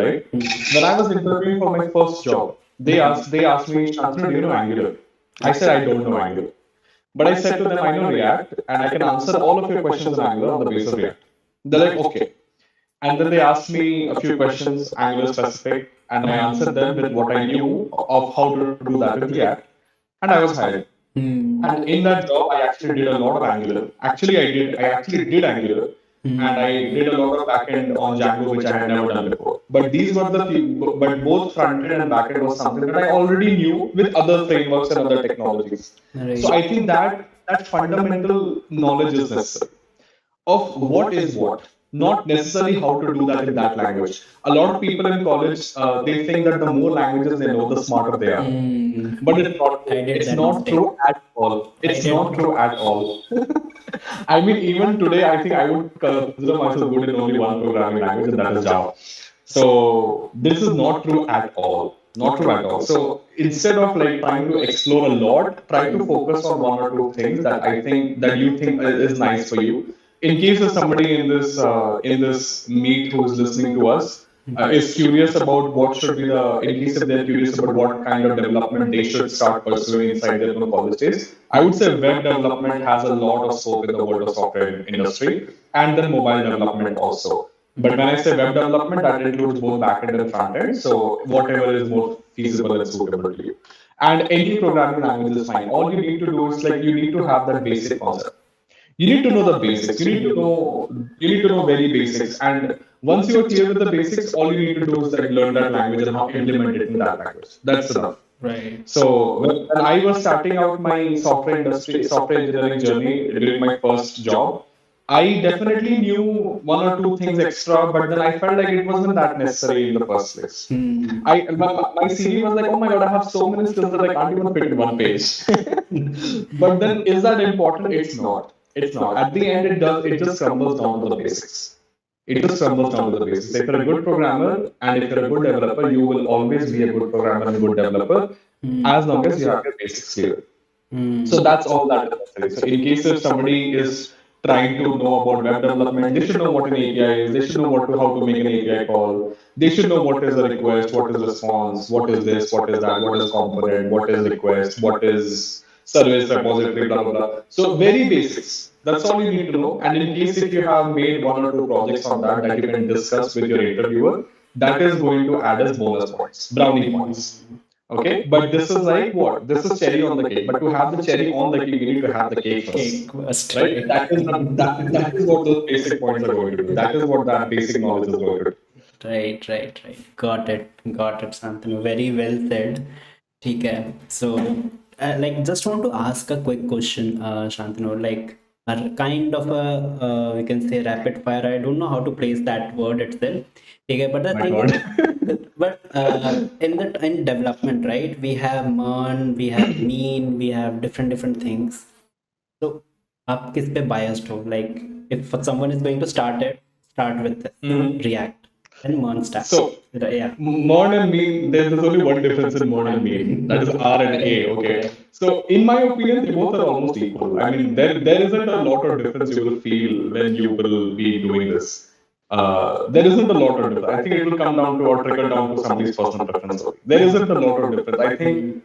life. When I was interviewing for my first job, they asked me, Shantanu, do you know Angular? I said I don't know Angular. But I said to them, I know React and I can answer all of your questions in Angular on the basis of React. They're like, okay. And then they asked me a few questions, Angular specific, and I answered them with what I knew of how to do that with React. And I was hired. And in that job, I actually did a lot of Angular. I actually did Angular. And I did a lot of backend on Django, which I had never done before. But these were the few, but both frontend and backend was something that I already knew with other frameworks and other technologies. Right. So I think that fundamental knowledge is necessary of what is what, not necessarily how to do that in that language. A lot of people in college, they think that the more languages they know, the smarter they are. But it's not I true. did It's that not mistake. true at all. It's not true at all. I mean, even today, I think I would consider myself good in only one programming language, and that is Java. So this is not true at all. Not true at all. So instead of like trying to explore a lot, try to focus on one or two things that I think that you think is nice for you. In case of somebody in this meet who's listening to us is curious about what should be the, in case if they're curious about what kind of development they should start pursuing inside their own college days, I would say web development has a lot of scope in the world of software industry, and then mobile development also. But when I say web development, that includes both backend and frontend. So whatever is more feasible and suitable to you. And any programming language is fine. All you need to do is like you need to have that basic concept. You need to know the basics. You need to know very basics. And once you are clear with the basics, all you need to do is like learn that language and how implement it in that language. That's enough. Right. So when I was starting out my software engineering journey during my first job, I definitely knew one or two things extra, but then I felt like it wasn't that necessary in the first place. My CV was like, oh my god, I have so many skills that I can't even fit in one page. But then, is that important? It's not. It's not. At the end, it does. It just crumbles down to the basics. It just crumbles down to the basics. If you're a good programmer and if you're a good developer, you will always be a good programmer and a good developer as long as you have your basics clear. So that's all that is necessary. So in case if somebody is trying to know about web development, they should know what an API is. They should know how to make an API call. They should know what is a request, what is response, what is this, what is that, what is component, what is request, what is service repository, blah blah blah. So very basics. That's all you need to know. And in case if you have made one or two projects on that you can discuss with your interviewer, that is going to add as bonus points, brownie points. Okay, but this is like what? This is cherry on the cake. But to have the cherry on the cake, you need to have the cake Cake first, first, right? right? That is what those basic points are going to do. That is what that basic knowledge is going to do. Right. Got it, Shantanu. Very well said. ठीक है. So, like, just want to ask a quick question, Shantanu. Like, a kind of a, we can say rapid fire. I don't know how to place that word itself. ठीक है, but the My thing God. is, but in development, right? We have learn, we have mean, we have different things. So, आप किस पे biased हो? Like, if someone is going to start with this, React and Mern stack. So, Yeah. Mern and mean, there's only one difference in Mern and mean. That is R and A. Okay. So, in my opinion, they both are almost equal. I mean, there isn't a lot of difference you will feel when you will be doing this. There isn't a lot of difference. I think it will come down to or trickle down to somebody's personal preference. There isn't a lot of difference. I think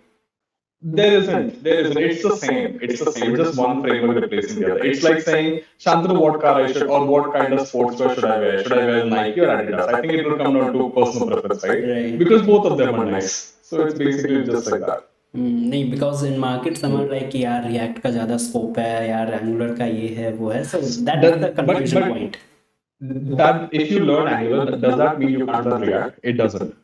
there isn't. There isn't. It's the same. It's the same. It's just one framework replacing the other. It's like saying, Shantanu, what car I should, or what kind of sportswear should I wear? Should I wear Nike or Adidas? I think it will come down to personal preference, right? Right. Because both of them are nice. So it's basically just like that. नहीं, because in market some are like यार React का ज़्यादा scope है, यार Angular का ये है वो है, so that is the confusion point. That if you learn Angular, does that mean you can't learn React? It doesn't.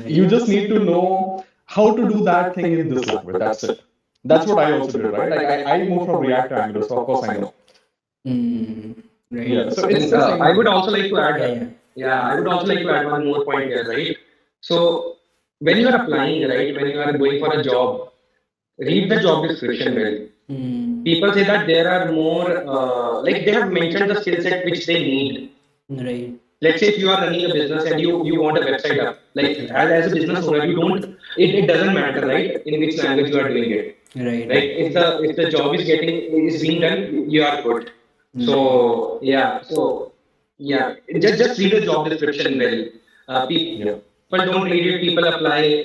You just need to know how to do that thing in this language. That's it. That's what I also did, right? Like I moved from React to Angular, so of course I know. Right. Yeah. So And, it's the same. I would also like to add, Yeah. I would also like to add one more point here, right? So when you are applying, right, when you are going for a job, read the job description well. People say that there are more, like they have mentioned the skill set which they need. Right. Let's say if you are running a business and you want a website up, like as a business owner, you don't, it doesn't matter, right, in which language you are doing it. Right. Right? If the job is being done, you are good. So yeah, just read the job description well. People don't read it. People apply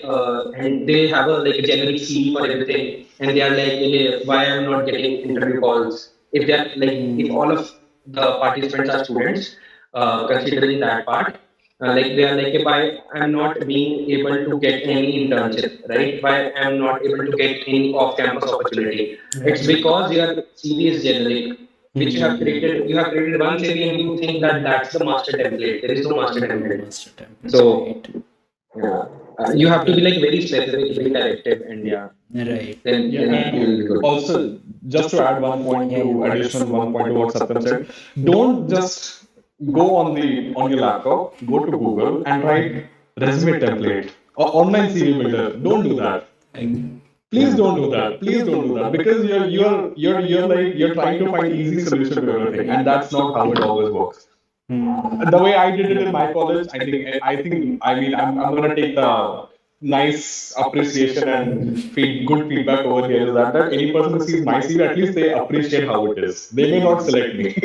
and they have a like a generic CV for everything, and they are like, hey, why I'm not getting interview calls? If they are like, if all of the participants are students, considering that part, like they are like, if I'm not being able to get any internship, right? Why I'm not able to get any off-campus opportunity? It's because your CV is generic, which you have created. You have created one CV and you think that that's the master template. There is no master template. So you have to be like very specific, very directed, and Right. then you will be good. Also, just to add one point to additional one point to what Satyam said, don't just go on your laptop, go to Google and write resume template or online CV builder. Don't do that. Please don't do that. Please don't do that because you're trying to find easy solution to everything, and that's not how it always works. The way I did it in my college, I mean, I'm gonna take the nice appreciation and good feedback over here is that any person who sees my CV, at least they appreciate how it is. They may not select me,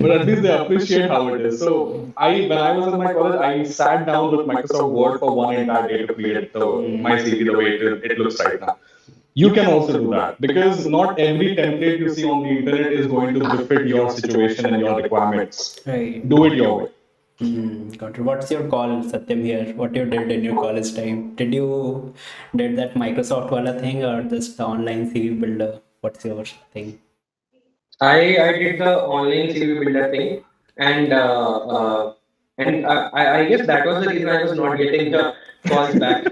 but at least they appreciate how it is. So when I was in my college, I sat down with Microsoft Word for one entire day to create my CV the way it looks right now. You can also do that because not every template you see on the internet is going to befit your situation and your requirements. Right. Do it your way. Got it. What's your call, Satyam, here? What you did in your college time? Did that Microsoft wala thing or just the online CV builder? What's your thing? I did the online CV builder thing, and I guess that was the reason I was not getting the calls back.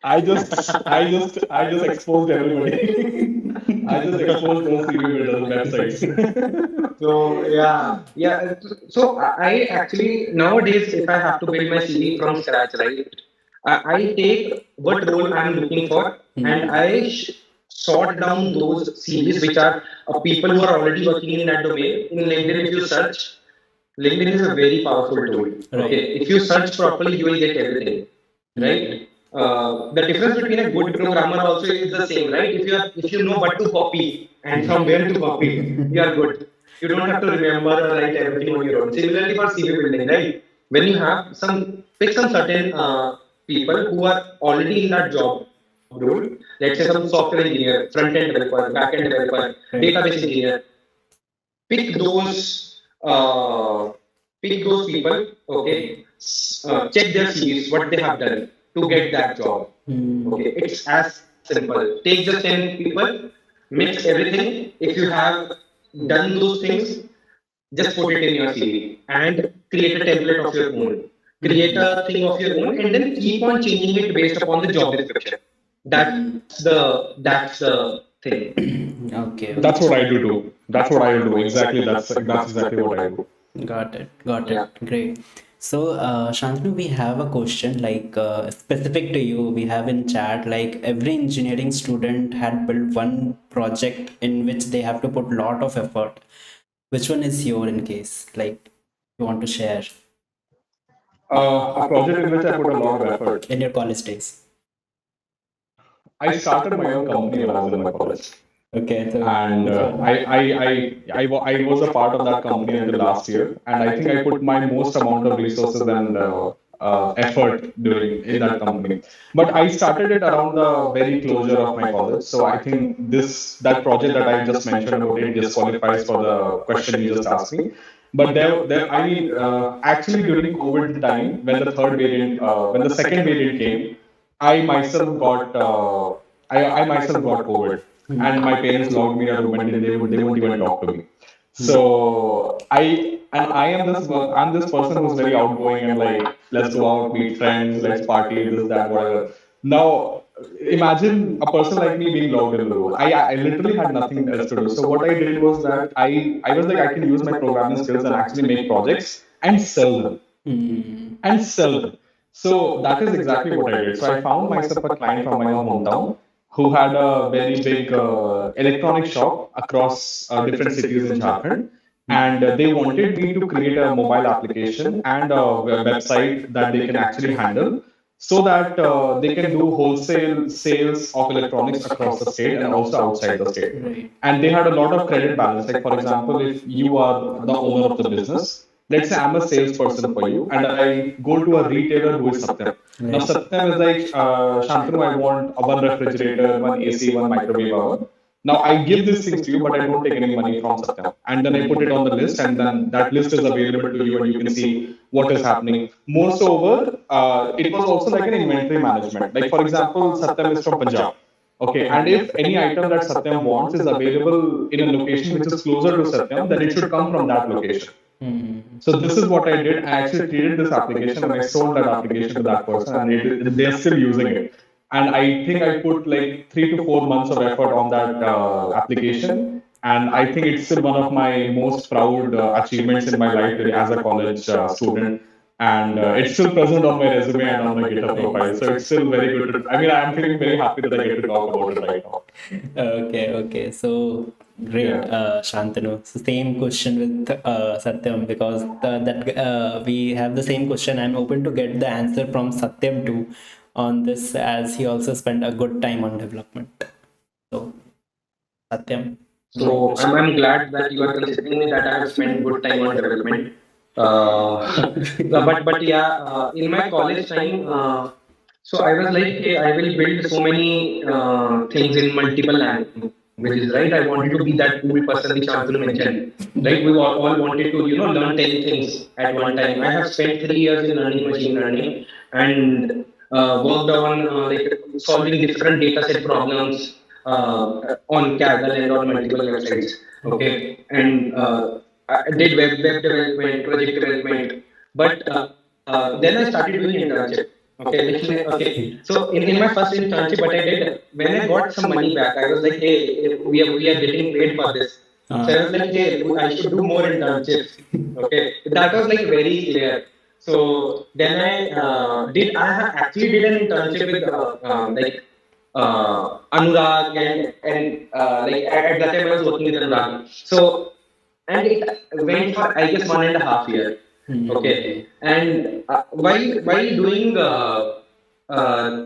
I just exposed everybody. I just exposed those CV builders websites. So yeah. So I actually nowadays, if I have to build my CV from scratch, right, I take what role I'm looking for, and I sort down those CVs which are people who are already working in that domain. In LinkedIn, if you search, LinkedIn is a very powerful tool. Okay, if you search properly, you will get everything. Right. The difference between a good programmer also is the same, right? If you know what to copy and from where to copy, you are good. You don't have to remember or write everything on your own. Similarly for CV building, right? When you have pick some certain people who are already in that job role. Let's say some software engineer, front end developer, back end developer, database engineer. Pick those people. Okay, check their CVs, what they have done. to get that job. Okay, it's as simple. Take just 10 people, mix everything. If you have done those things, just put it in your CV and create a template of your own. Create a thing of your own and then keep on changing it based upon the job description. That's the thing. Okay, That's okay. what I do too. That's what I will do. Exactly. That's exactly what I do. Got it. Got it. Great. So, Shantanu, we have a question like specific to you. We have in chat like every engineering student had built one project in which they have to put lot of effort. Which one is your in case? Like you want to share A project in which I put a lot of effort. in your college days? I started my own company when I was in my college. Okay, so And I was a part of that company until last year, and I think I put my most amount of resources and effort during in that company. But I started it around the very closure of my college, so I think this that project that I just mentioned about it disqualifies for the question you just asked me. But I mean, actually during COVID time, when the second variant came, I myself got I myself got COVID, and my parents locked me in a room and they won't even talk to me. So I am I'm this person who's very outgoing and like, let's go out, meet friends, let's party, this, that, whatever. Now imagine a person like me being locked in the room. I literally had nothing else to do. So what I did was that I was like, I can use my programming skills and actually make projects and sell them and sell them. So that is exactly what I did. So I found myself a client from my own hometown who had a very big electronic shop across different cities in Jharkhand. And they wanted me to create a mobile application and a website that they can actually handle so that they can do wholesale sales of electronics across the state and also outside the state. right. And they had a lot of credit balance. Like, for example, if you are the owner of the business, let's say I'm a salesperson for you and I go to a retailer who is Satyam. Now, Right. Satyam is like, Shantanu, I want one refrigerator, one AC, one microwave oven. Now, I give these things to you, but I don't take any money from Satyam. And then I put it on the list, and then that list is available to you, and you can see what is happening. Moreover, it was also like an inventory management. Like, for example, Satyam is from Punjab. Okay, and if any item that Satyam wants is available in a location which is closer to Satyam, then it should come from that location. So this is what I did. I actually created this application and I sold that application to that person, and they're still using it. And I think I put like 3 to 4 months of effort on that application, and I think it's still one of my most proud achievements in my life today as a college student. And it's still present on my resume and on my GitHub profile. So it's still very good. I mean, I'm feeling very happy that I get to talk about it right now. Okay, okay. So great, Yeah. Shantanu. So same question with Satyam because that we have the same question. I'm open to get the answer from Satyam too on this as he also spent a good time on development. So Satyam. So I'm glad that you are considering that I have spent good time on development. But yeah, in my college time, so I was like, hey, I will build so many things in multiple languages, right? I wanted to be that cool person which Shantanu mentioned, right? We all wanted to, learn 10 things at one time. I have spent 3 years in learning machine learning and worked on like solving different data set problems on Kaggle and on multiple websites. Okay, and I did web development, project development, but then I started doing internship. Okay, okay. So in my first internship, what I did when I got some money back, I was like, hey, we are getting paid for this. So I was like, hey, I should do more internships. Okay, that was like very clear. So then I actually did an internship with like Anurag and like at that time I was working with Anurag. So and it went for I guess 1.5 year. Okay, and while doing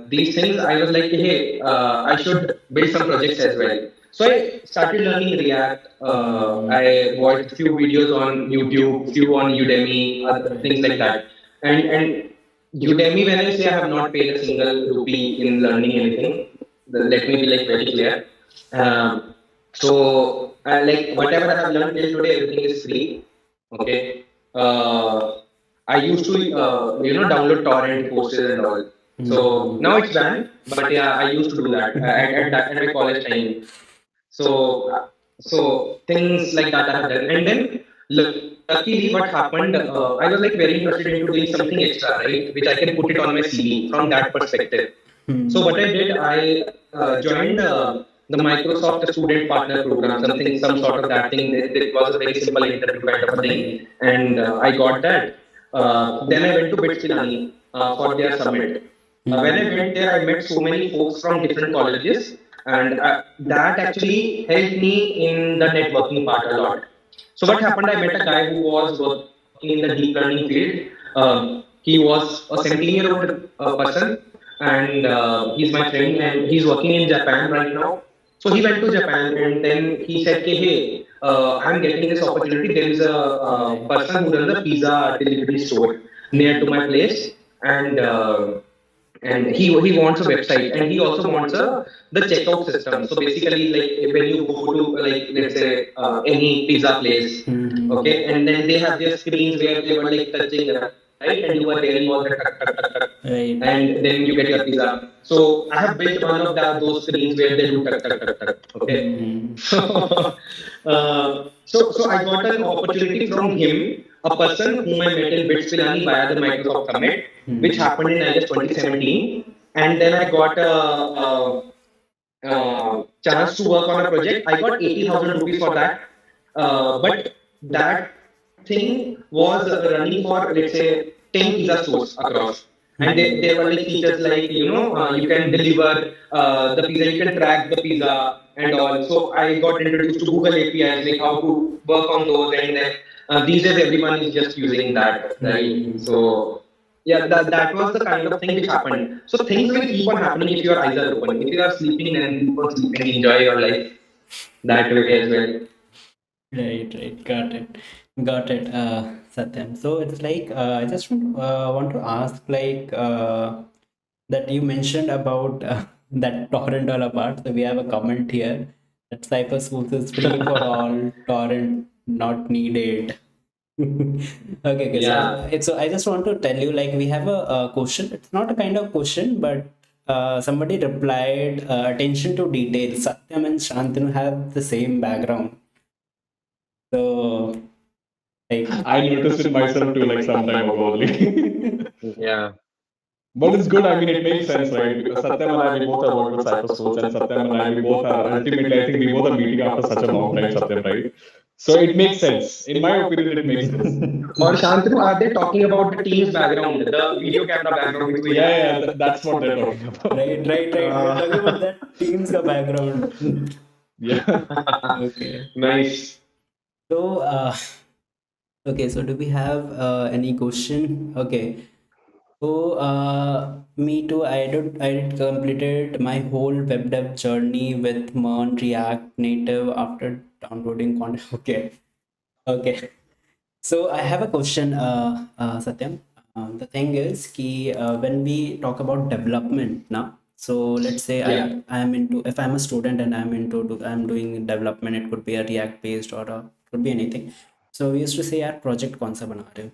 these things, I was like, hey, I should build some projects as well. So I started learning React. I watched few videos on YouTube, few on Udemy, other things like that. And Udemy, when I say I have not paid a single rupee in learning anything, let me be like very clear. So like whatever I have learned till today, everything is free. Okay. I used to download torrent courses and all. So now it's banned, but yeah, I used to do that at my college time. So so things like that I have done, and then luckily what happened, I was like very interested into doing something extra, right, which I can put it on my CV from that perspective. So what I did, I joined the Microsoft Student Partner Program, some sort of that thing. It was a very simple interview kind of a thing, and I got that. Then I went to BITS Pilani for their summit. When I went there, I met so many folks from different colleges, and that actually helped me in the networking part a lot. So what happened? I met a guy who was working in the deep learning field. He was a 17-year-old person, and he's my friend, and he's working in Japan right now. So he went to Japan, and then he said, "Okay, hey, I'm getting this opportunity. There is a person who runs a pizza delivery store near to my place, and he wants a website, and he also wants the checkout system. So basically, like when you go to, like, let's say any pizza place, okay, and then they have their screens where they were like touching, right, and you were hearing all the tuck tuck tuck tuck, Right. and then you get your pizza. So I have built one of those screens where they do tuck tuck tuck tuck, okay. So I got an opportunity from him, a person whom I met in BITS Pilani via the Microsoft Summit, which happened in, I guess, 2017. And then I got a chance to work on a project. I got 80,000 rupees for that. But that thing was running for, let's say, 10 pizza stores across. And there were like features like, you can deliver the pizza, you can track the pizza and all. So I got introduced to Google APIs, like how to work on those. And then these days everyone is just using that, right? So yeah, that was the kind of thing which happened. So things will keep on happening if your eyes are open. If you are sleeping, then keep on sleeping, enjoy your life that way as well. Right. Got it, Satyam. So it's like I just want to ask, like that you mentioned about that torrent all apart. So we have a comment here that Cypher Schools is free for all, torrent not needed. Okay. So Yeah. so I just want to tell you, like, we have a question. It's not a kind of question, but somebody replied, attention to detail. Satyam and Shantanu have the same background. So, like, I noticed it myself too, like some time ago only. Yeah. But it's good. I mean, it makes sense, right? Because Satyam and I, we both have worked with Cypher Schools, and Satyam and I, we both are ultimately, I think we both are meeting after such a long time, Satyam, right? So it makes sense. In my opinion, it makes sense. Or Shantanu, are they talking about the team's background, the video camera background which we have? Yeah, that's what they're talking about. right. We're talking about that team's ka background. Yeah. Okay. Nice. So, okay. So, do we have any question? Okay. So, me too. I did completed my whole web dev journey with Mern React Native after downloading content. Okay. So I have a question, Satyam. The thing is, when we talk about development now, so let's say Yeah. I am into, if I'm a student and I'm doing development, it could be a React based or could be anything. So we used to say, यार project कौन सा बना रहे हो,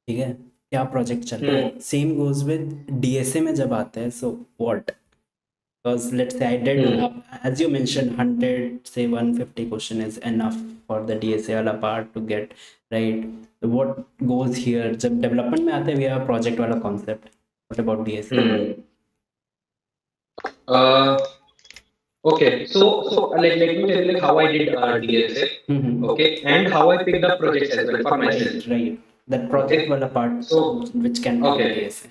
ठीक है, क्या project चल रहा है. Same goes with DSA में जब आते हैं, so what? Because let's say I did, as you mentioned, 100, say 150 question is enough for the DSA वाला part to get right. What goes here? जब development में आते हैं, we have project वाला concept. What about DSA? Uh, okay. So like let me tell you like how I did DSA. Okay, and how I picked up projects as well for myself. Right. That project वाला part, So which can be okay. DSA.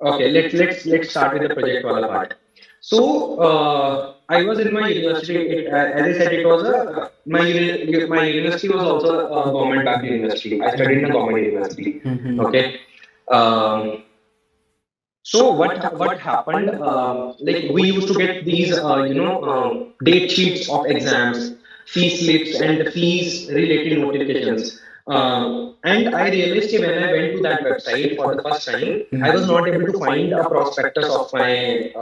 Okay, let's start with the project wala part. So I was in my university. As I said, it was my university was also a government backed university. I studied in a government university. Okay. Um, so what happened? Like we used to get these date sheets of exams, fee slips, and fees related notifications. And I realized that when I went to that website for the first time, I was not able to find a prospectus of my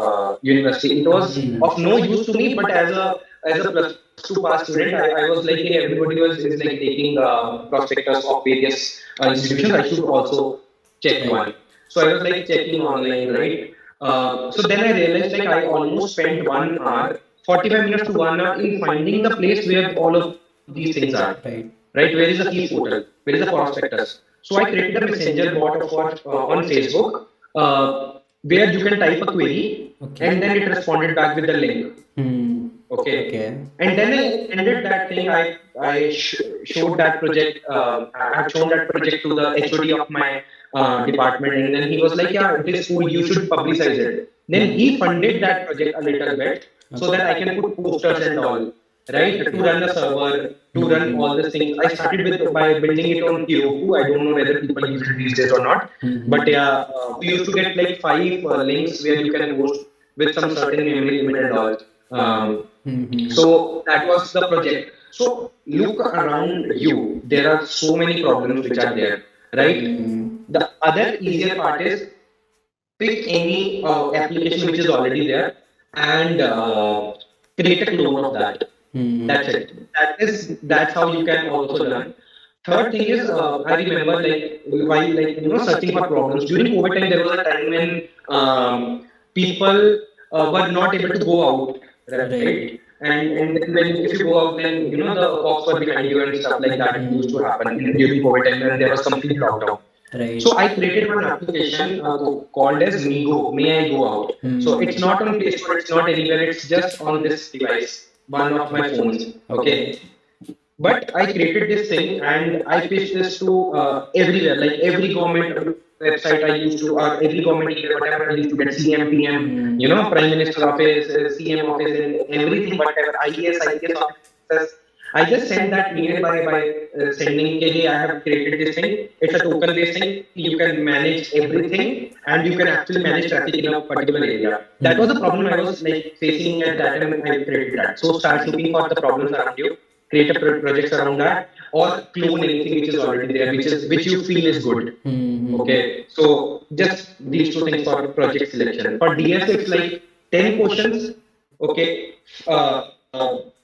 university. It was of no use to me, but as a plus two pass student, I was like, hey, everybody is like taking prospectus of various institutions. I should also check one. So I was like checking online, right? So then I realized like I almost spent 1 hour, 45 minutes to 1 hour in finding the place where all of these things are. Right. Right? Where is the keys portal? Where is the prospectus? So I created a messenger bot on Facebook where you can type a query and then it responded back with the link. Hmm. Okay. Okay. And then I extended that thing. I showed that project. I had shown that project to the HOD of my department, and then he was like, "Yeah, it is cool. You should publicize it." Then he funded that project a little bit so that I can put posters and all, right? To run the server, to run all these things. I started with by building it on Heroku. I don't know whether people use it these days or not, but yeah, we used to get like 5 links where you can host with some certain memory limit and all. So that was the project. So look around you. There are so many problems which are there, right? The other easier part is pick any application which is already there and create a clone of that. That's it. That's how you can also learn. Third thing is, I remember like while like searching for problems during COVID time, there was a time when people were not able to go out, right? And then when if you go out, then the cops were behind you and stuff like that used to happen during COVID time when there was complete lockdown. Right. So I created one application called as Migo. May I go out? So it's not on Play Store. It's not anywhere. It's just on this device, one of my phones. Okay. But I created this thing and I pitched this to everywhere, like every government website I used to, or every government email, whatever I used to get, CM, PM, Prime Minister office, CM office, and everything, whatever, IAS offices. I just sent that email by sending, okay, hey, I have created this thing. It's a token based thing. You can manage everything and you can actually manage traffic in a particular area. That was the problem I was like facing at that time when I created that. So start looking for the problems around you, create a projects around that, or clone anything which is already there, which you feel is good. Okay, so just these two things for project selection. For DSA, it's like 10 questions. Okay,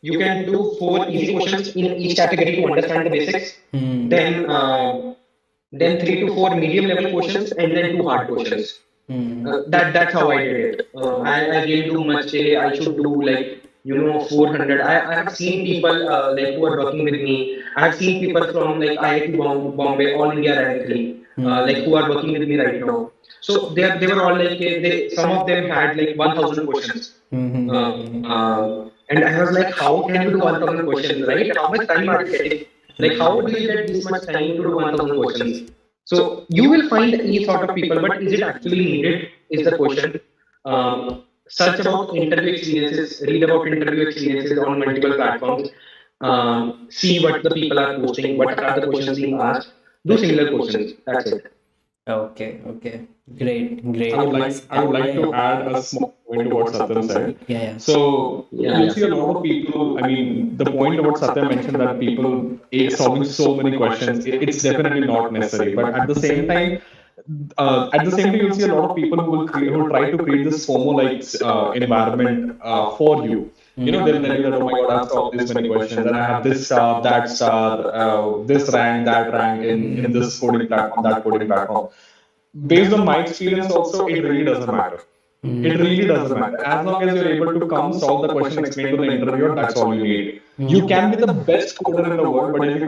you can do 4 easy questions in each category to understand the basics. Then 3 to 4 medium level questions, and then 2 hard questions. That's how I did it. I didn't do much. I should do like 400. I have seen people like who are working with me. I have seen people from like IIT Bombay, All India Rank 3, like who are working with me right now. So they were all like some of them had like 1,000 questions. And I was like, how can you do 1,000 questions, right? How much time are you getting? Like, how do you get this much time to do 1,000 questions? So you will find each sort of people, but is it actually needed? Is the question. Search about interview experiences, read about interview experiences on multiple platforms, see what the people are posting, what are the questions being asked, do similar questions. That's it. Okay. Okay. Great. Great. I would like to add a small point to what Satyam said. Yeah. Yeah. So you'll see a lot of people. I mean, the point of what Satyam mentioned that people solving so many questions, it's definitely not necessary. But at the same time, you'll see a lot of people who will try to create this FOMO-like environment for you. They'll tell you that, oh my God, I've solved this many questions, and I have this star, that star, this rank, that rank in this coding platform, that coding platform. Based on my experience, also, it really doesn't matter. It really doesn't matter. As long as you're able to come, solve the question, explain to the interviewer, that's all you need. You can be the best coder in the world, but if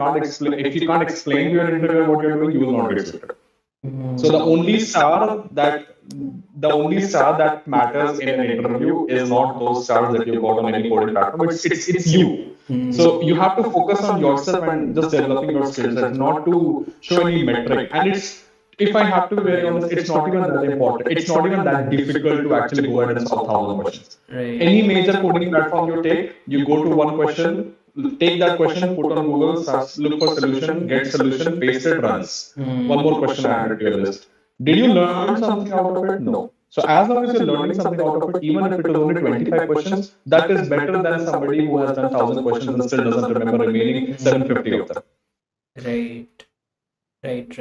you can't explain to your interviewer what you're doing, you will not get selected. So the only star that matters in an interview is not those stars that you got on any coding platform. It's you. So you have to focus on yourself and just developing your skill set, not to show any metric. And if I have to be very honest, it's not even that important. It's not even that difficult to actually go ahead and solve 1,000 questions. Right. Any major coding platform you take, you go to one question, take that question, put on Google, look for solution, get solution, paste it, runs. One more question I added to your list. Did you learn something out of it? No. So as long as you're learning something out of it, even if it is only 25 questions, that is better than somebody who has done 1,000 questions and still doesn't remember remaining 750 of them. Right. Great.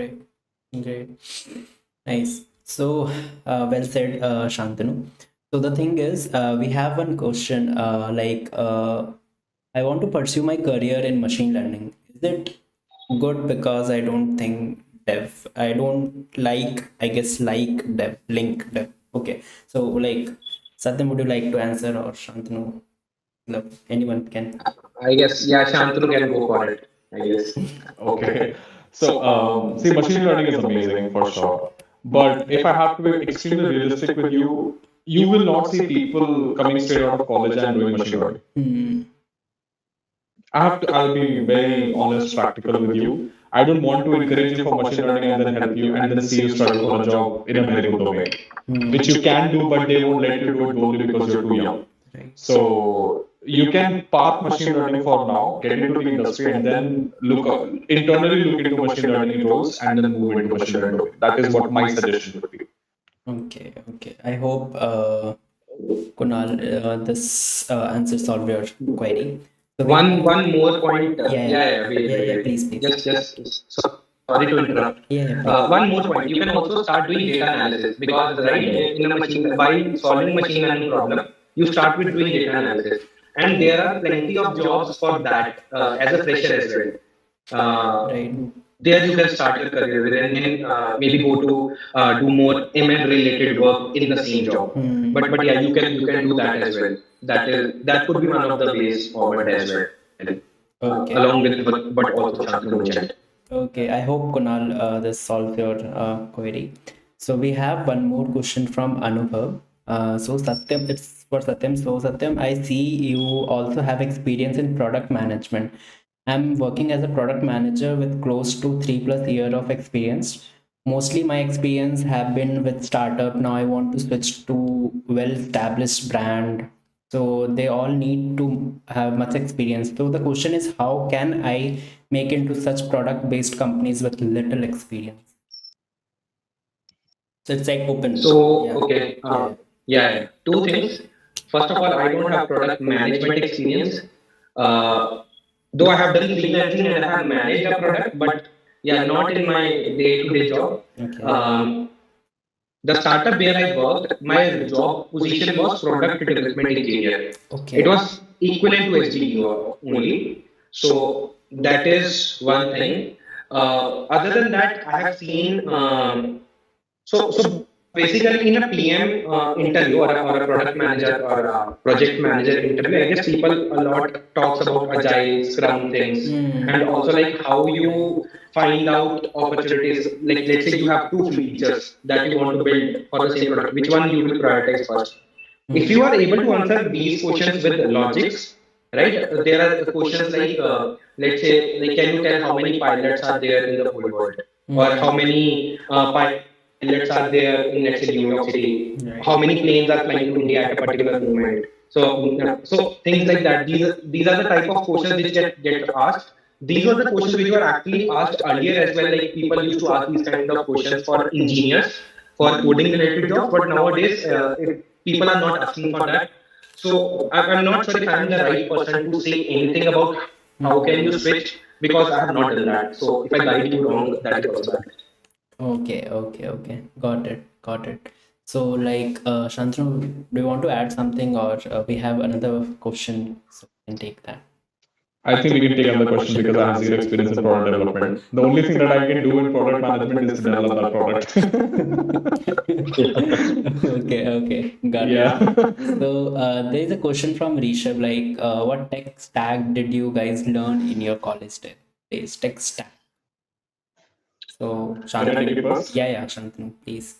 Nice. So, well said, Shantanu. So the thing is, we have one question. I want to pursue my career in machine learning. Is it good? Because I don't think dev. I don't like. I guess like dev. Link dev. Okay. So like Satyam, would you like to answer or Shantanu? Look, anyone can. I guess, yeah, Shantanu can go for it, I guess. Okay. So, see, machine learning is amazing for sure. But if I have to be extremely realistic with you, you will not see people coming straight out of college and doing machine learning. Hmm. I'll be very honest, practical with you. I don't want to encourage you for machine learning and then help you and then see you struggle for a job in a very good domain, which you can do, but they won't let you do it only because you're too young. Right. So you can park machine learning for now, get into the industry, and then internally look into machine learning roles and then move into machine learning domain. That is what my suggestion would be. Okay. Okay. I hope Kunal, this answer solved your query. So we have, One more point. yeah. Please, please. Sorry to interrupt. Yeah. One more point. You can also start doing data analysis because right in a machine while solving machine learning problem, you start with doing data analysis, and there are plenty of jobs for that as a fresher as well. Right. There you can start your career with, and then maybe go to do more ML related work in the same job. But yeah, you can do that as well. That could be one of the ways forward as well. Okay. Along with what also Shantanu mentioned. Okay, I hope Kunal, this solves your query. So we have one more question from Anubhav. So Satyam, it's for Satyam. So Satyam, I see you also have experience in product management. I'm working as a product manager with close to 3+ year of experience. Mostly my experience have been with startup. Now I want to switch to well-established brand. So they all need to have much experience. So the question is, how can I make into such product-based companies with little experience? So it's like open. So Yeah. okay, two things. First of all, I don't have product management experience. Uh, though I have done freelancing and I have managed a product, but yeah, not in my day-to-day job. Okay. The startup where I worked, my job position was product development engineer. Okay. It was equivalent to SDU only. So that is one thing. Other than that, I have seen. So basically, in a PM interview or a product manager or a project manager interview, I guess people a lot talks about agile, Scrum things, and also like how you find out opportunities. Like let's say you have two features that you want to build for the same product. Which one you will prioritize first? If you are able to answer these questions with logics, right? There are questions like, let's say, like, can you tell how many pilots are there in the whole world, or how many pilots are there in, let's say, New York City? Right. How many planes are flying to India at a particular moment? So things like that. These are the type of questions which get asked. These were the questions which were actually asked earlier as well. Like people used to ask these kind of questions for engineers for coding related jobs, but nowadays people are not asking for that. So I'm not sure if I'm the right person to say anything about how can you switch because I have not done that. So if I guide you wrong, that is also bad. Okay. Got it. So like Shantanu, do you want to add something or we have another question? So we can take that. I think we can take another question because I have zero experience in product development. The only thing that I can do in product management is to develop that product. Okay. Got Yeah. it. So there is a question from Rishabh, like what tech stack did you guys learn in your college days? Tech stack. So Can I take it Shantanu. first? Yeah, Shantanu, please.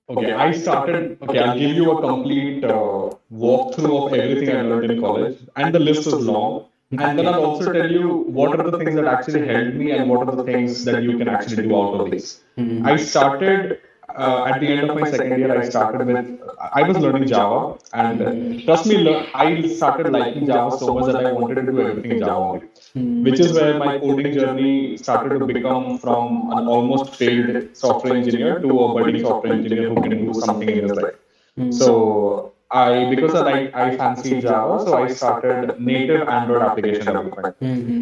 Okay, I started. Okay, I'll give you a complete walkthrough of everything I learned in college, and the list is long. And then I'll also tell you what are the things that actually helped me and what are the things that you can actually do out of these. I started at the end of my second year. I started with I was learning Java, and trust me, I started liking Java so much that I wanted to do everything in Java only, which is where my coding journey started to become from an almost failed software engineer to a budding software engineer who can do something in his life. So because I fancy Java, so I started native Android application development.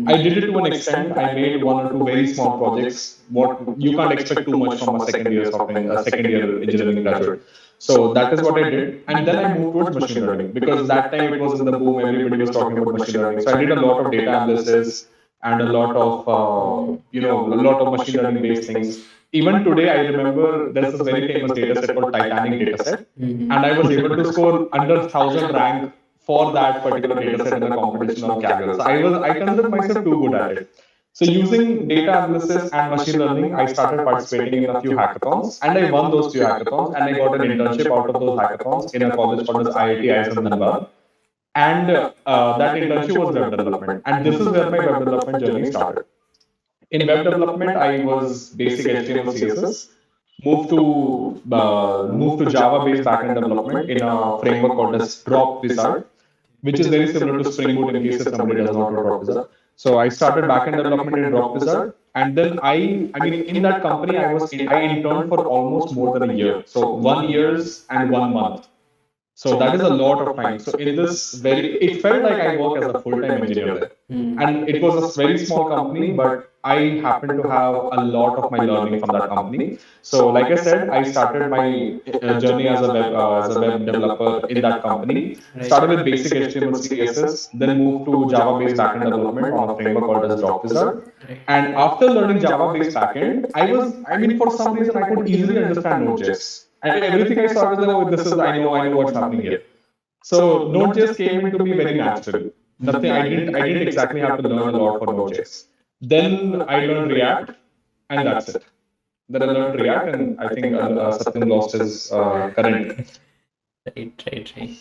I did it to an extent. I made one or two very small projects. What you can't expect too much from a second year engineering graduate. So that is what I did, and then I moved towards machine learning because that time it was in the boom. Everybody was talking about machine learning. So I did a lot of data analysis. and a lot of a lot of machine learning based things. Even today, I remember there's this very famous data set called Titanic data set, and I was able to score under 1,000 rank for that particular data set in a competition on Kaggle. So I considered myself too good at it. So using data analysis and machine learning, I started participating in a few hackathons, and I won those few hackathons, and I got an internship out of those hackathons in a college called as IIT ISM Dhanbad. And that internship was web development, and this is where my web development journey started. In web development, I was basic HTML, CSS, moved to Java-based backend development in a framework called as Drop Wizard, which is very similar to Spring Boot in case if somebody does not know Drop Wizard. So I started backend development in Drop Wizard, and then I mean, in that company, I interned for almost more than a year. So 1 years and 1 month. So that is a lot of time. So in this it felt like I work as a full-time engineer there. And it was a very small company, but I happened to have a lot of my learning from that company. So like I said, I started my journey as a web developer in that company. Started with basic HTML, CSS, then moved to Java-based backend development on a framework called as Drop Wizard. And after learning Java-based backend, I mean, for some reason, I could easily understand Node.js. And everything I saw was like, oh, I know what's happening here. So Node.js came into me very naturally. Nothing, I didn't exactly have to learn a lot for Node.js. Then I learned React, and that's it. Then I learned React, and I think Satyam lost his current. Right.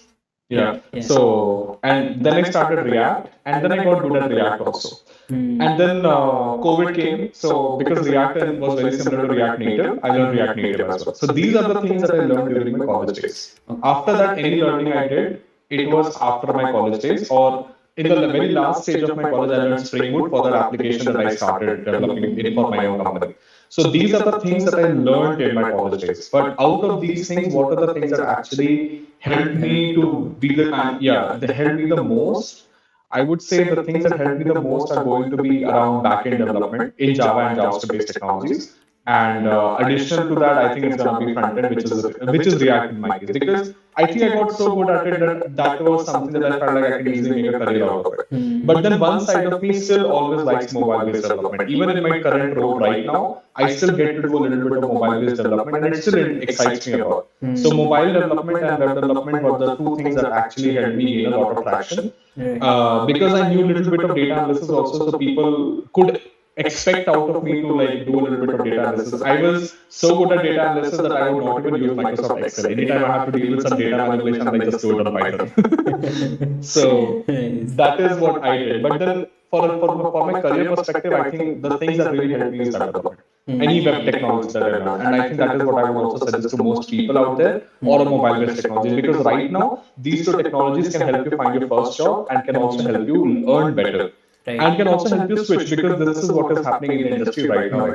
Yeah. So, and then I started React, and then I got good at React also. And then COVID came. So, because React was very similar to React Native, I learned React Native as well. So, these are the things that I learned during my college days. After that, any learning I did, it was after my college days, or in the very last stage of my college, I learned Spring Boot for that application that I started developing it for my own company. So these are the things that I learned in my college days. But out of these things, what are the things that actually helped me to be they helped me the most. I would say the things that help me the most are going to be around backend development in Java and JavaScript-based technologies. And additional to that, I think it's going to be front end, which is React in my case, because I think I got so good at it that that was something that I felt like I can easily make a career out of it. But then one side of me still always likes mobile-based development. Even in my current role right now, I still get to do a little bit of mobile-based development, and it still excites me a lot. So mobile development and web development were the two things that actually helped me gain a lot of traction. Because I knew a little bit of data analysis also, so people could expect out of me to like do a little bit of data analysis. I was so good at data analysis that I would not even use Microsoft Excel. Anytime I have to deal with some data manipulation, I just do it on Python. So that is what I did. But then for my career perspective, I think the things that really helped me is web development. Any web technology that I learned. And I think that is what I would also suggest to most people out there, or a mobile-based technology. Because right now, these two technologies can help you find your first job and can also help you earn better. And can also help you switch, because this is what is happening in the industry right now.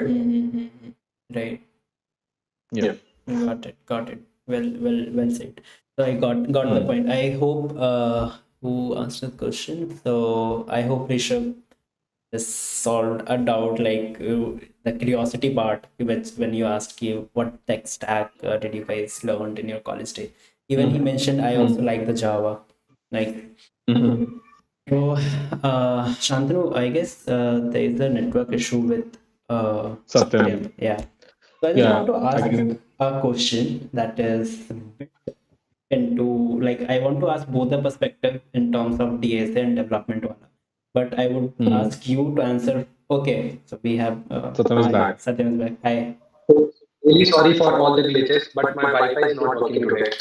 Right. Yeah. Got it. Well said. So I got the point. I hope who answered the question. So I hope Rishabh has solved a doubt, like the curiosity part, which when you asked you what tech stack did you guys learned in your college days. Even he mentioned I also like the Java. Like so, Shantanu, I guess there is a network issue with Satyam. Yeah. So I just want to ask a question that is into, like, I want to ask both the perspective in terms of DSA and development one. But I would ask you to answer. Okay, so we have Satyam is back. Satyam is back. Hi. Really sorry for all the glitches, but my Wi-Fi is not working today.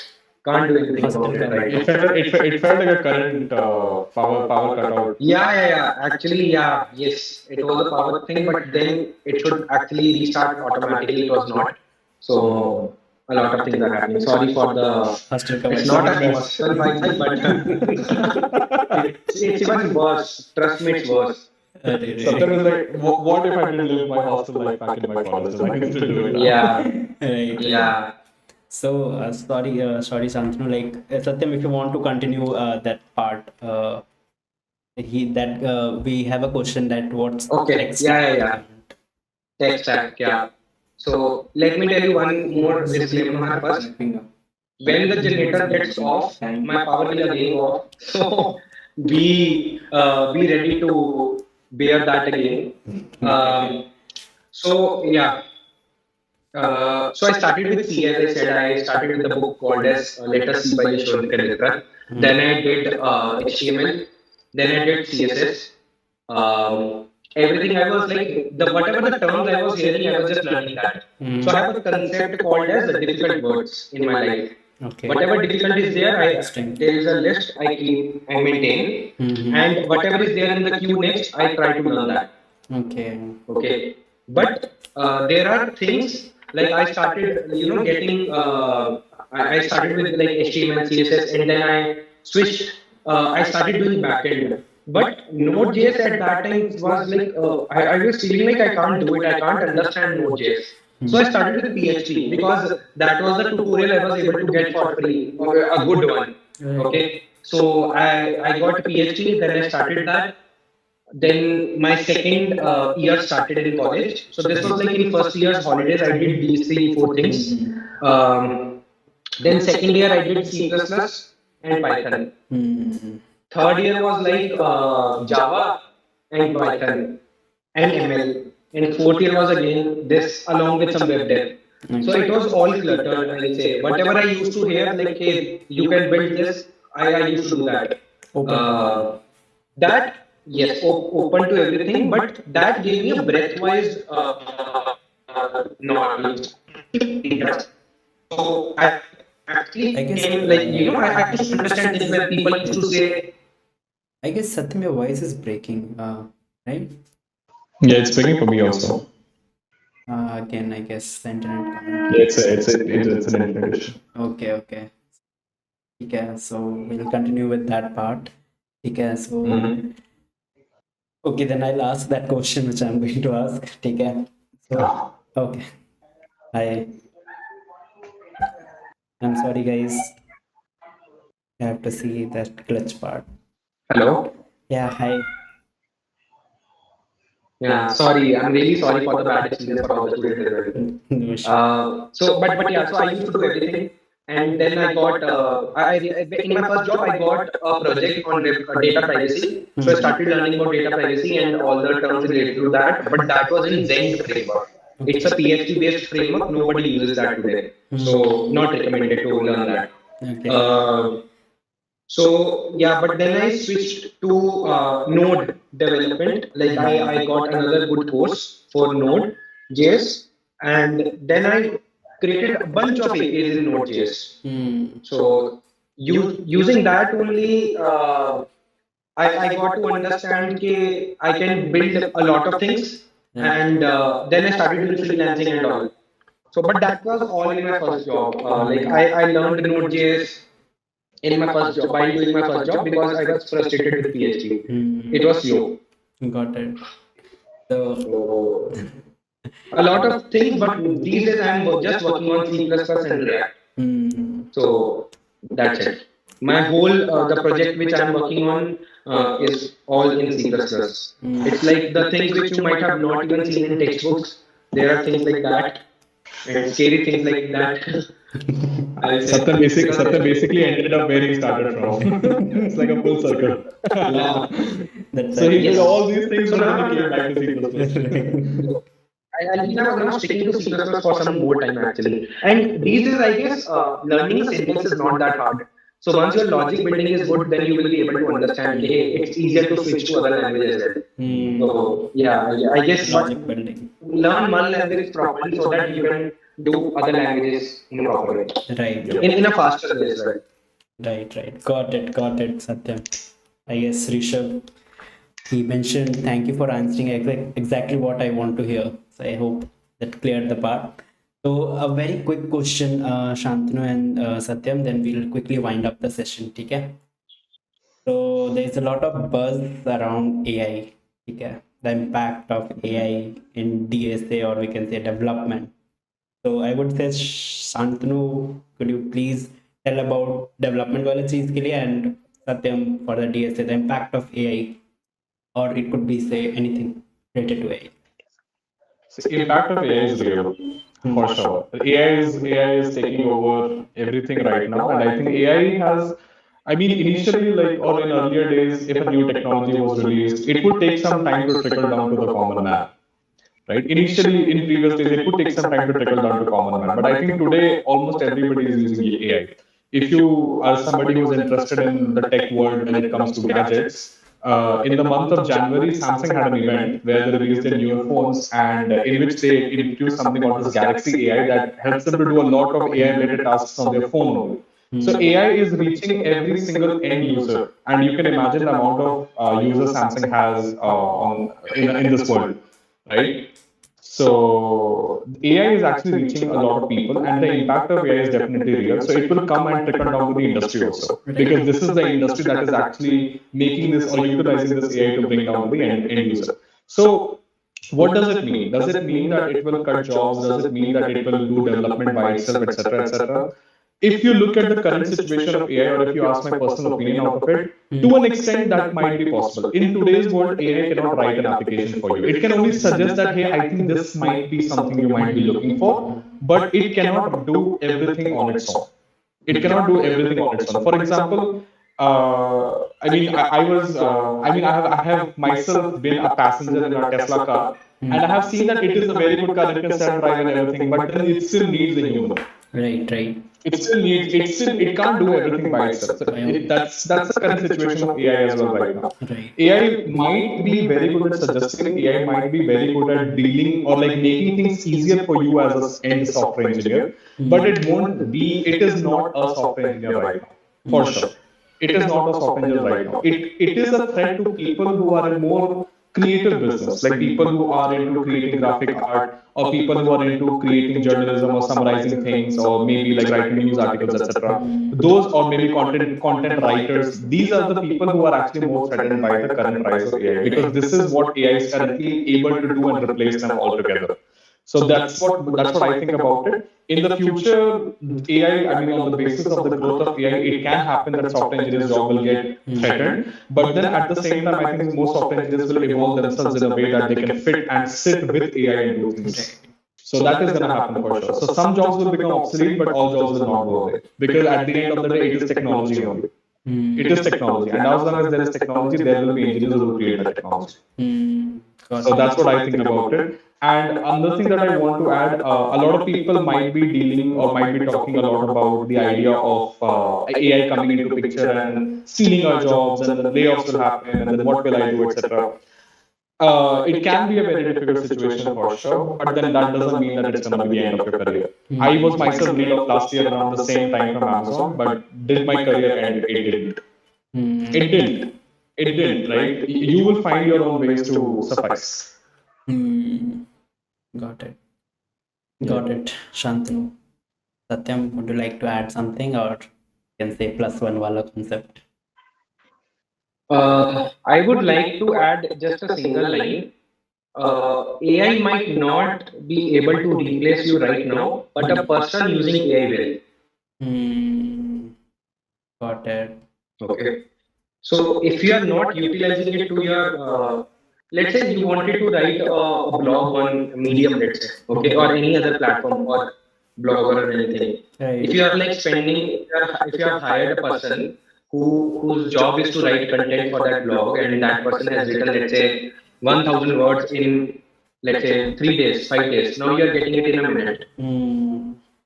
Can't do anything about it right now. It felt like a current power cutout. Yeah. Actually, yeah, yes, it was a power thing, but then it should actually restart automatically. It was not. So a lot of things are happening. Sorry for the. It's not a hostel Wi-Fi, but it's even worse. Trust me, it's worse. Satyam is like, what if I didn't live my hostel life back in my college? And I can still do it now. Yeah. Right. Yeah. So sorry, Shantanu. Like Satyam, if you want to continue that part, we have a question that what's Okay. tech stack? Yeah. Tech stack. Yeah. So let me tell you one more disclaimer first. When the generator gets off, my power will again go off. So be ready to bear that again. Um, so yeah, so I started with C. As I said, I started with the book called as Letter C by Yashwant Kandekar. Then I did HTML. Then I did CSS. Um, Everything I was like the whatever the terms I was hearing, I was just learning that. So I have a concept called as the difficult words in my life. Okay. Whatever difficult is there, Interesting. there is a list I maintain, and whatever is there in the queue next, I try to learn that. Okay. Okay, but there are things like I started, getting. I started with like HTML, CSS, and then I switched. I started doing backend. But Node.js at that time was like I was feeling like I can't do it. I can't understand Node.js. So I started with PHP because that was the tutorial I was able to get for free, or a good one. Okay, so I got PHP, then I started that. Then my second year started in college. So this was like in first year's holidays. I did these three, four things. Um, then second year I did C++ and Python. Third year was like Java and Python and ML. And fourth year was again this along with some web dev. So it was all cluttered, I'll say. Whatever I used to hear, like, hey, you can build this, I used to do that. That, yes, open to everything, but that gave me a breath-wise knowledge. So I actually I guess came like, I used to understand things when people used to say, I guess Satyam, your voice is breaking. Right? Yeah, it's breaking for me also. Again, I guess the internet comment. Yeah, it's an internet issue. Okay, okay. Okay, so we'll continue with that part. Okay, so okay, then I'll ask that question which I'm going to ask. Okay. So okay. Hi. I'm sorry guys. I have to see that glitch part. hello? Yeah, hi. Yeah, sorry. I'm really sorry for the bad experience for all the students as well. No issue. But yeah, so I used to do everything, and then I got in my first job I got a project on data privacy. So I started learning about data privacy and all the terms related to that. But that was in Zend framework. It's a PHP based framework. Nobody uses that today, so not recommended to learn that. Okay. So yeah, but then I switched to Node development. Like I got another good course for Node JS, and then I created a bunch of APIs in Node JS. So using that only, I got to understand that I can build a lot of things, and then I started doing freelancing and all. So, but that was all in my first job. Like I learned Node.js in my first job while doing my first job because I was frustrated with PHP. It was slow. Got it. So A lot of things, but these days I'm just working on C++ and React. So that's it. My whole the project which I'm working on is all in C++. It's like the things which you might have not even seen in textbooks. There are things like that and scary things like that. Satyam basically ended up where he started from. It's like a full circle. Yeah. So he did Yes. all these things, but then he came back to C++. I'll be now sticking to C++ for some more time actually. And these days, I guess, learning a syntax is not that hard. So once your logic building is good, then you will be able to understand. Hey, it's easier to switch to other languages. So yeah, I guess logic building. learn one language properly so that you can do other languages in a proper way. Right. In a faster way as well. Right. Got it, Satyam. I guess Rishabh, he mentioned thank you for answering exactly what I want to hear. So I hope that cleared the part. So a very quick question, Shantanu and Satyam, then we'll quickly wind up the session. Okay? So there's a lot of buzz around AI. Okay? The impact of AI in DSA, or we can say development. So I would say Shantanu, could you please tell about development वाले चीज के लिए and Satyam for the DSA, the impact of AI, or it could be say anything related to AI. So impact of AI is real, for sure. AI is taking over everything right now, and I think AI has I mean, initially, like, or in earlier days, if a new technology was released, it would take some time to trickle down to the common man, right? Initially, in previous days, it would take some time to trickle down to common man. But I think today, almost everybody is using AI. If you are somebody who's interested in the tech world when it comes to gadgets, in the month of January, Samsung had an event where they released their newer phones and in which they introduced something called this Galaxy AI that helps them to do a lot of AI related tasks on their phone only. So AI is reaching every single end user, and you can imagine the amount of users Samsung has on in this world, right? So AI is actually reaching a lot of people, and the impact of AI is definitely real. So it will come and trickle down to the industry also, because this is the industry that is actually making this or utilizing this AI to bring down to the end user. So what does it mean? Does it mean that it will cut jobs? Does it mean that it will do development by itself, etc., etc.? If you look at the current situation of AI, or if you ask my personal opinion out of it, to an extent that might be possible. In today's world, AI cannot write an application for you. It can only suggest that, hey, I think this might be something you might be looking for, but it cannot do everything on its own. It cannot do everything on its own. For example, I have myself been a passenger in a Tesla car, and I have seen that it is a very good car. It can self-drive and everything, but then it still needs a human. Right. It can't do everything by itself. So that's the current situation of AI as well right now. Right. AI might be very good at suggesting. AI might be very good at dealing or like making things easier for you as a end software engineer, but it won't be. It is not a software engineer right now, for sure. It is not a software engineer right now. It is a threat to people who are in more creative business, like people who are into creating graphic art, or people who are into creating journalism or summarizing things, or maybe like writing news articles, etc. Those, or maybe content writers. These are the people who are actually more threatened by the current rise of AI, because this is what AI is currently able to do and replace them altogether. So that's what I think about it. In the future, AI, I mean, on the basis of the growth of AI, it can happen that software engineers' job will get threatened. But then at the same time, I think most software engineers will evolve themselves in a way that they can fit and sit with AI and do things. So that is going to happen for sure. So some jobs will become obsolete, but all jobs will not go away, because at the end of the day, it is technology only. It is technology, and as long as there is technology, there will be engineers who will create the technology. So that's what I think about it. And another thing that I want to add, a lot of people might be dealing or might be talking a lot about the idea of AI coming into picture and stealing our jobs, and then layoffs will happen, and then what will I do, etc. It can be a very difficult situation for sure, but then that doesn't mean that it's going to be the end of your career. I was myself laid off last year around the same time from Amazon, but did my career end? It didn't. It didn't. It didn't, right? You will find your own ways to suffice. Got it. Got it. Shantanu. Satyam, would you like to add something, or you can say plus one wala concept? I would like to add just a single line. AI might not be able to replace you right now, but a person using AI will. Got it. Okay. So if you are not utilizing it to your, let's say you wanted to write a blog on Medium, let's say, okay, or any other platform or blogger or anything. Right. If you are like spending, if you have hired a person whose job is to write content for that blog, and that person has written, let's say, 1,000 words in, let's say, 3 days, 5 days. Now you are getting it in a minute.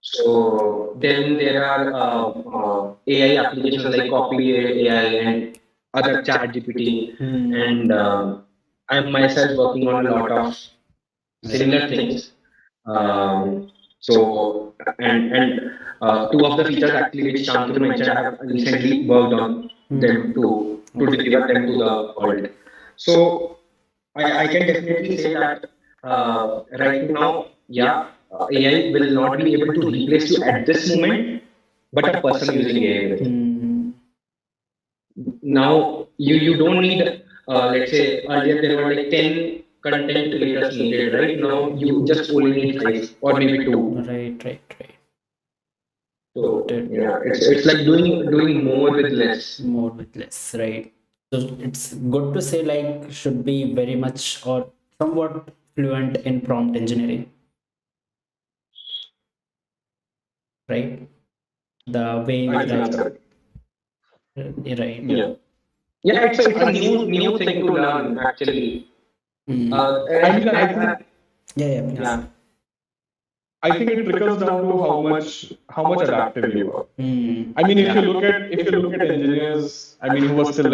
So then there are AI applications like Copy AI and other Chat GPT, and I'm myself working on a lot of similar things. So and two of the features actually which Shantanu mentioned, I have recently worked on them to deliver them to the world. So I can definitely say that right now, yeah, AI will not be able to replace you at this moment, but a person using AI will. Now you don't need, let's say earlier there were like 10 content creators needed. Right now you just only need 5 or maybe 2. Right. So yeah, it's like doing more with less. More with less, right? So it's good to say like should be very much or somewhat fluent in prompt engineering, right? The way we I think that's write. correct. Right. Yeah. Yeah, it's a new thing to learn actually. Mm. I mean, I think Yeah, please. Yeah. I think it trickles down to how much adaptive you are. Mm. I mean, if you Yeah. look at engineers, I mean, who are still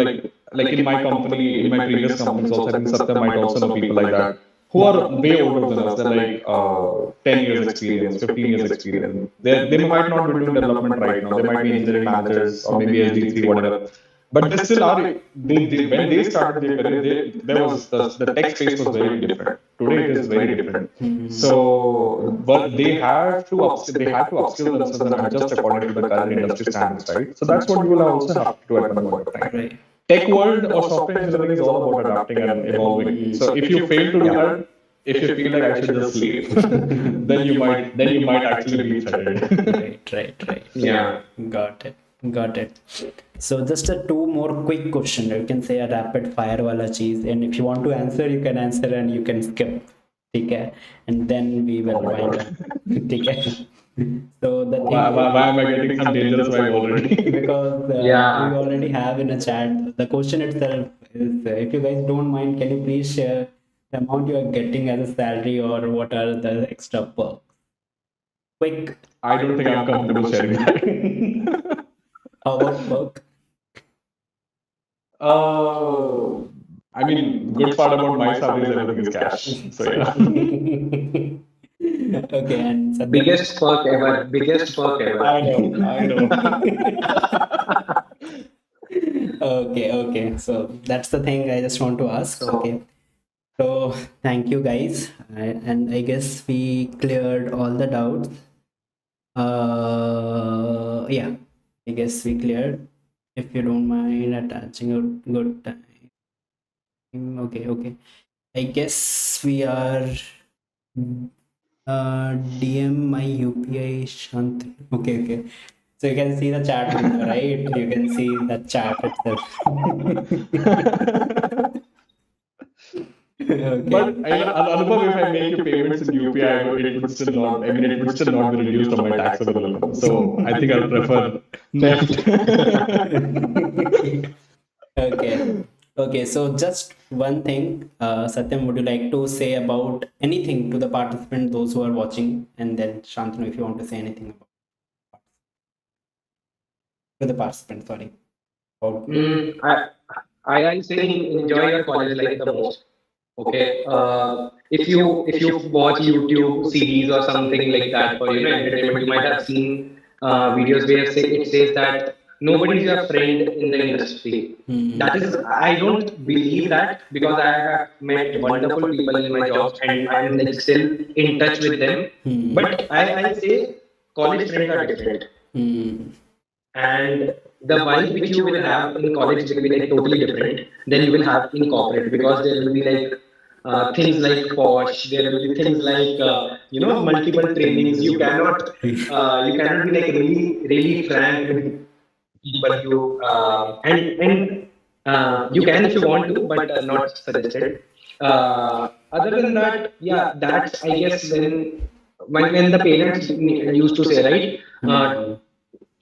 like in my company, in my previous companies also, I think Satya might also know people like that who are way older than us. They're like 10 years experience, 15 years experience. They might not be doing development right now. They might be engineering managers or maybe SD3, whatever. But they still are. They when they started their career, there was the tech space was very different. Today it is very different. So, but they had to upskill themselves and adjust according to the current industry standards, right? So that's what you will also have to do at one point of time. Right. Tech world or software engineering is all about adapting and evolving. So if you fail to do that, if you feel like I should just sleep, then you might actually be threatened. Right. Yeah. Got it. Got it. So just a two more quick question. You can say a rapid fire wala cheese, and if you want to answer, you can answer and you can skip. Okay, and then we will Oh my wind God. up. Okay. So the Why, thing why, why am I getting some dangerous vibe already? because we Yeah. already have in a chat the question itself is if you guys don't mind, can you please share the amount you are getting as a salary or what are the extra perks? Quick. I don't think I'm comfortable sharing that. How about perk? Uh, I mean, good part about my salary is everything is cash. So yeah. Okay, and Satyam? Biggest perk ever. Biggest perk ever. I know, I know. Okay. So that's the thing I just want to ask. Okay. So thank you guys. And I guess we cleared all the doubts. Yeah, I guess we cleared. If you don't mind attaching a good time. Okay. I guess we are DM my UPI Shant. Okay. So you can see the chat window, right? You can see the chat itself. But Okay. Anubhav, if I make you payments in UPI, it would still not. I mean, it would still not be reduced on my taxable income. So I think I'll prefer theft. Okay. So just one thing, Satyam, would you like to say about anything to the participants, those who are watching, and then Shantanu, if you want to say anything about to the participants, sorry. About, Mm, I say enjoy your college life the most. Okay. If you watch YouTube series or something like that for entertainment, you might have seen videos where it says that nobody is your friend in the industry. That is, I don't believe that because I have met wonderful people in my jobs and I'm like still in touch with them. But I say college friends are different, and the vibe which you will have in college will be like totally different than you will have in corporate, because there will be like things like posh, there will be things like multiple trainings. You cannot be like really frank with people. You can if you want to, but not suggested. Other than that, yeah, that's I guess when the parents used to say, right,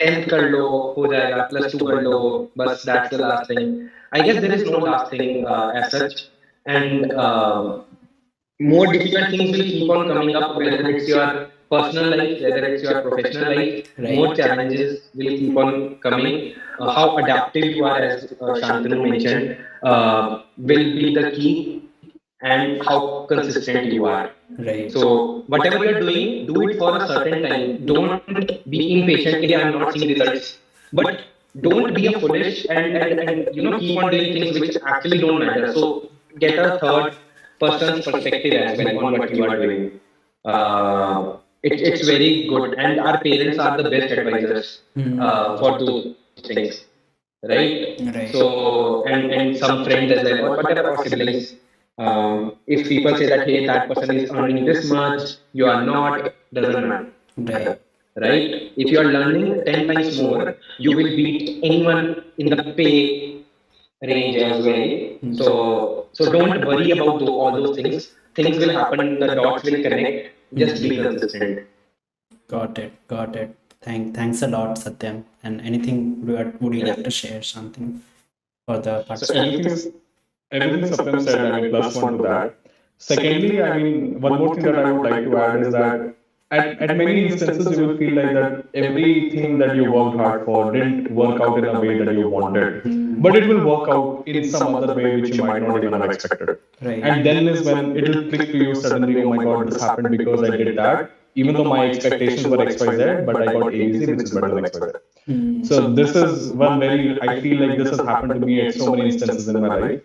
10th कर लो हो जाएगा, +2 कर लो, बस that's the last thing. I guess there is no last thing as such, and more difficult things will keep on coming up, whether it's your personal life, whether it's your professional life. More challenges will keep on coming. How adaptive you are, as Shantanu mentioned, will be the key, and how consistent you are. right. So whatever you're doing, do it for a certain time. Don't be impatient. Hey, I'm not seeing results. But don't be a foolish and keep on doing things which actually don't matter. So get a third person's perspective as well on what you are doing. It's very good, and our parents are the best advisors for those things, right? Right. So and some friends as well, or whatever, or siblings. If people say that, hey, that person is earning this much, you are not, doesn't matter, Right. right? If you are learning 10 times more, you will beat anyone in the pay range as well. So don't worry about all those things. Things will happen, the dots will connect. Just be consistent. Got it. Thanks a lot, Satyam. And anything would you like to share something for the So participants? everything Satyam said, I mean, plus one to that. Secondly, I mean, one more thing that I would like to add is that at many instances you will feel like that everything that you worked hard for didn't work out in a way that you wanted, but it will work out in some other way which you might not even have expected. Right. And then is when it'll click to you suddenly, oh my god, this happened because I did that, even though my expectations were XYZ, but I got ABC, which is better than XYZ. So this is one very, I feel like this has happened to me at so many instances in my life.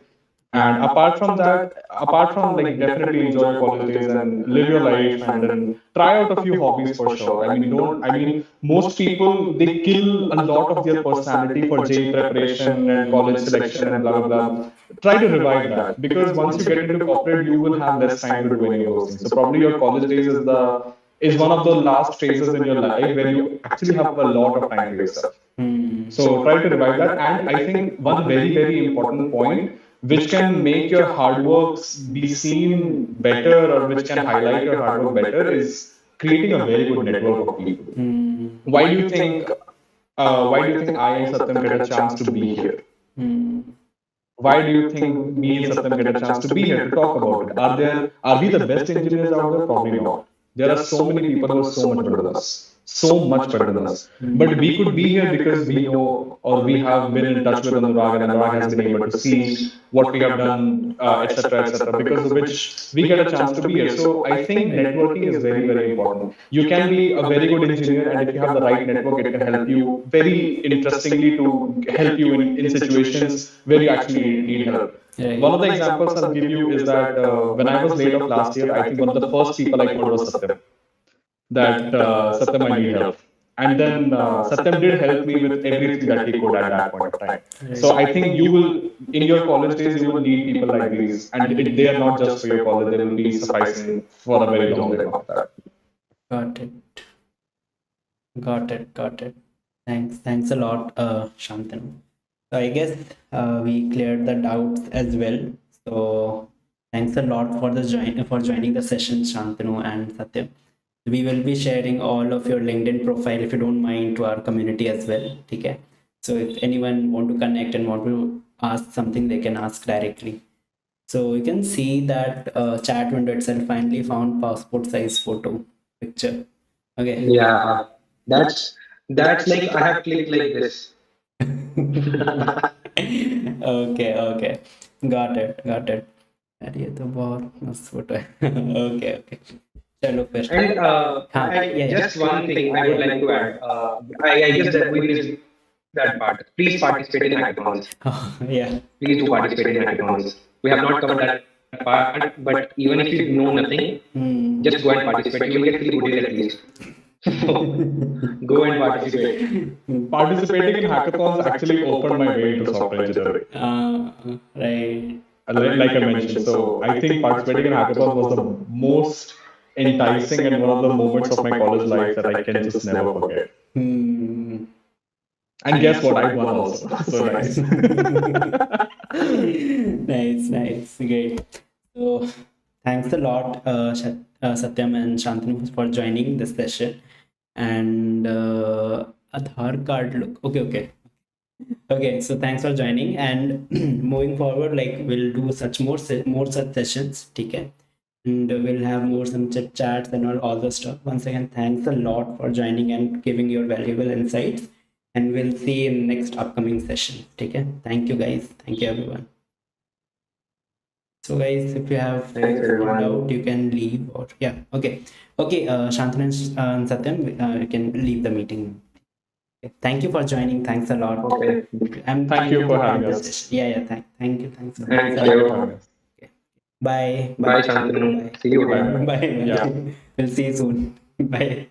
And apart from that, apart from like definitely enjoy your college days and live your life and then try out a few hobbies for sure. I mean, most people, they kill a lot of their personality for JEE preparation and college selection and blah, blah, blah. Try to revive that because once you get into corporate, you will have less time to do any of those things. So probably your college days is one of the last phases in your life where you actually have a lot of time for yourself. So try to revive that. And I think one very, very important point which can make your hard works be seen better or which can highlight your hard work better is creating a very good network of people. Why do you think I and Satyam get a chance to be here? Why do you think me and Satyam get a chance to be here to talk about it? Are we the best engineers out there? Probably not. There are so many people who are so much better than us. So much better than us. But we could be here because we know or we have been in touch with Anurag and Anurag has been able to see what we have done, etc., etc., because of which we get a chance to be here. So I think networking is very, very important. You can be a very good engineer, and if you have the right network, it can help you very interestingly to help you in situations where you actually need help. Right. One of the examples I'll give you is that when I was laid off last year, I think one of the first people I called was Satyam. That Satyam, I need help. And then Satyam did help me with everything that he could at that point of time. So I think you will, in your college days, you will need people like these. And they are not just for your college, they will be sufficing for a very long time after that. Got it. Got it. Thanks a lot, Shantanu. So I guess we cleared the doubts as well. So thanks a lot for joining the session, Shantanu and Satyam. We will be sharing all of your LinkedIn profile, if you don't mind, to our community as well. Okay. So if anyone want to connect and want to ask something, they can ask directly. So you can see that chat window itself finally found passport size photo picture. Okay. Yeah, that's like I have clicked like this. Okay. Got it. अरे ये तो बहुत मस्त photo है. Okay. चलो फिर. And हाँ, yeah. just one thing I would like to add. I guess that we missed that part. Please participate in hackathons. Yeah. Please do participate in hackathons. We have not covered that part, but even if you know nothing, just go and participate. You will get free goodies at least. Go and participate. Participating in hackathons actually opened my way into software engineering. Right. Like I mentioned. So I think participating in hackathons was the most enticing and one of the moments of my college life that I can just never forget. And guess what? I won also. So nice. Nice. Great. So thanks a lot, Satyam and Shantanu, for joining this session. And Aadhaar card look. Okay, so thanks for joining. And moving forward, like we'll do more such sessions, okay? And we'll have more some chit chats and all the stuff. Once again, thanks a lot for joining and giving your valuable insights. And we'll see you in next upcoming session. Okay? Thank you guys. Thank you everyone. So guys, if you have doubt, you can leave or yeah. Okay. Shantanu and Satyam, you can leave the meeting. Okay. Thank you for joining. Thanks a lot. Okay. Thank you for having us. Yeah. Thank you. Thanks. Thank you. Bye. Bye, Shantanu. See you again. Bye. Yeah. We'll see you soon. Bye.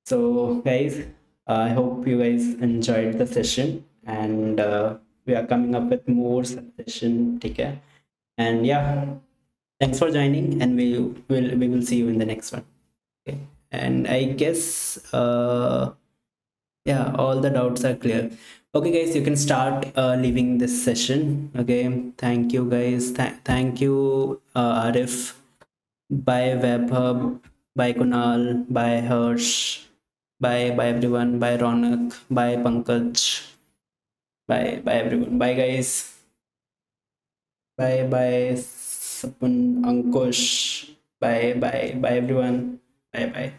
So guys, I hope you guys enjoyed the session, and we are coming up with more session. Take care, and yeah, thanks for joining, and we will see you in the next one. Okay, and I guess yeah, all the doubts are clear. Okay guys, you can start leaving this session. Okay, thank you guys. Thank you, Arif. Bye, WebHub. Bye Kunal. Bye Harsh. Bye everyone. Bye Ronak. Bye Pankaj. Bye everyone. Bye guys. Bye Sapun Ankush. Bye everyone. Bye.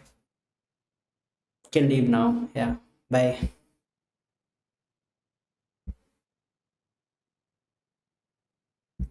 Can leave now. Yeah. Bye.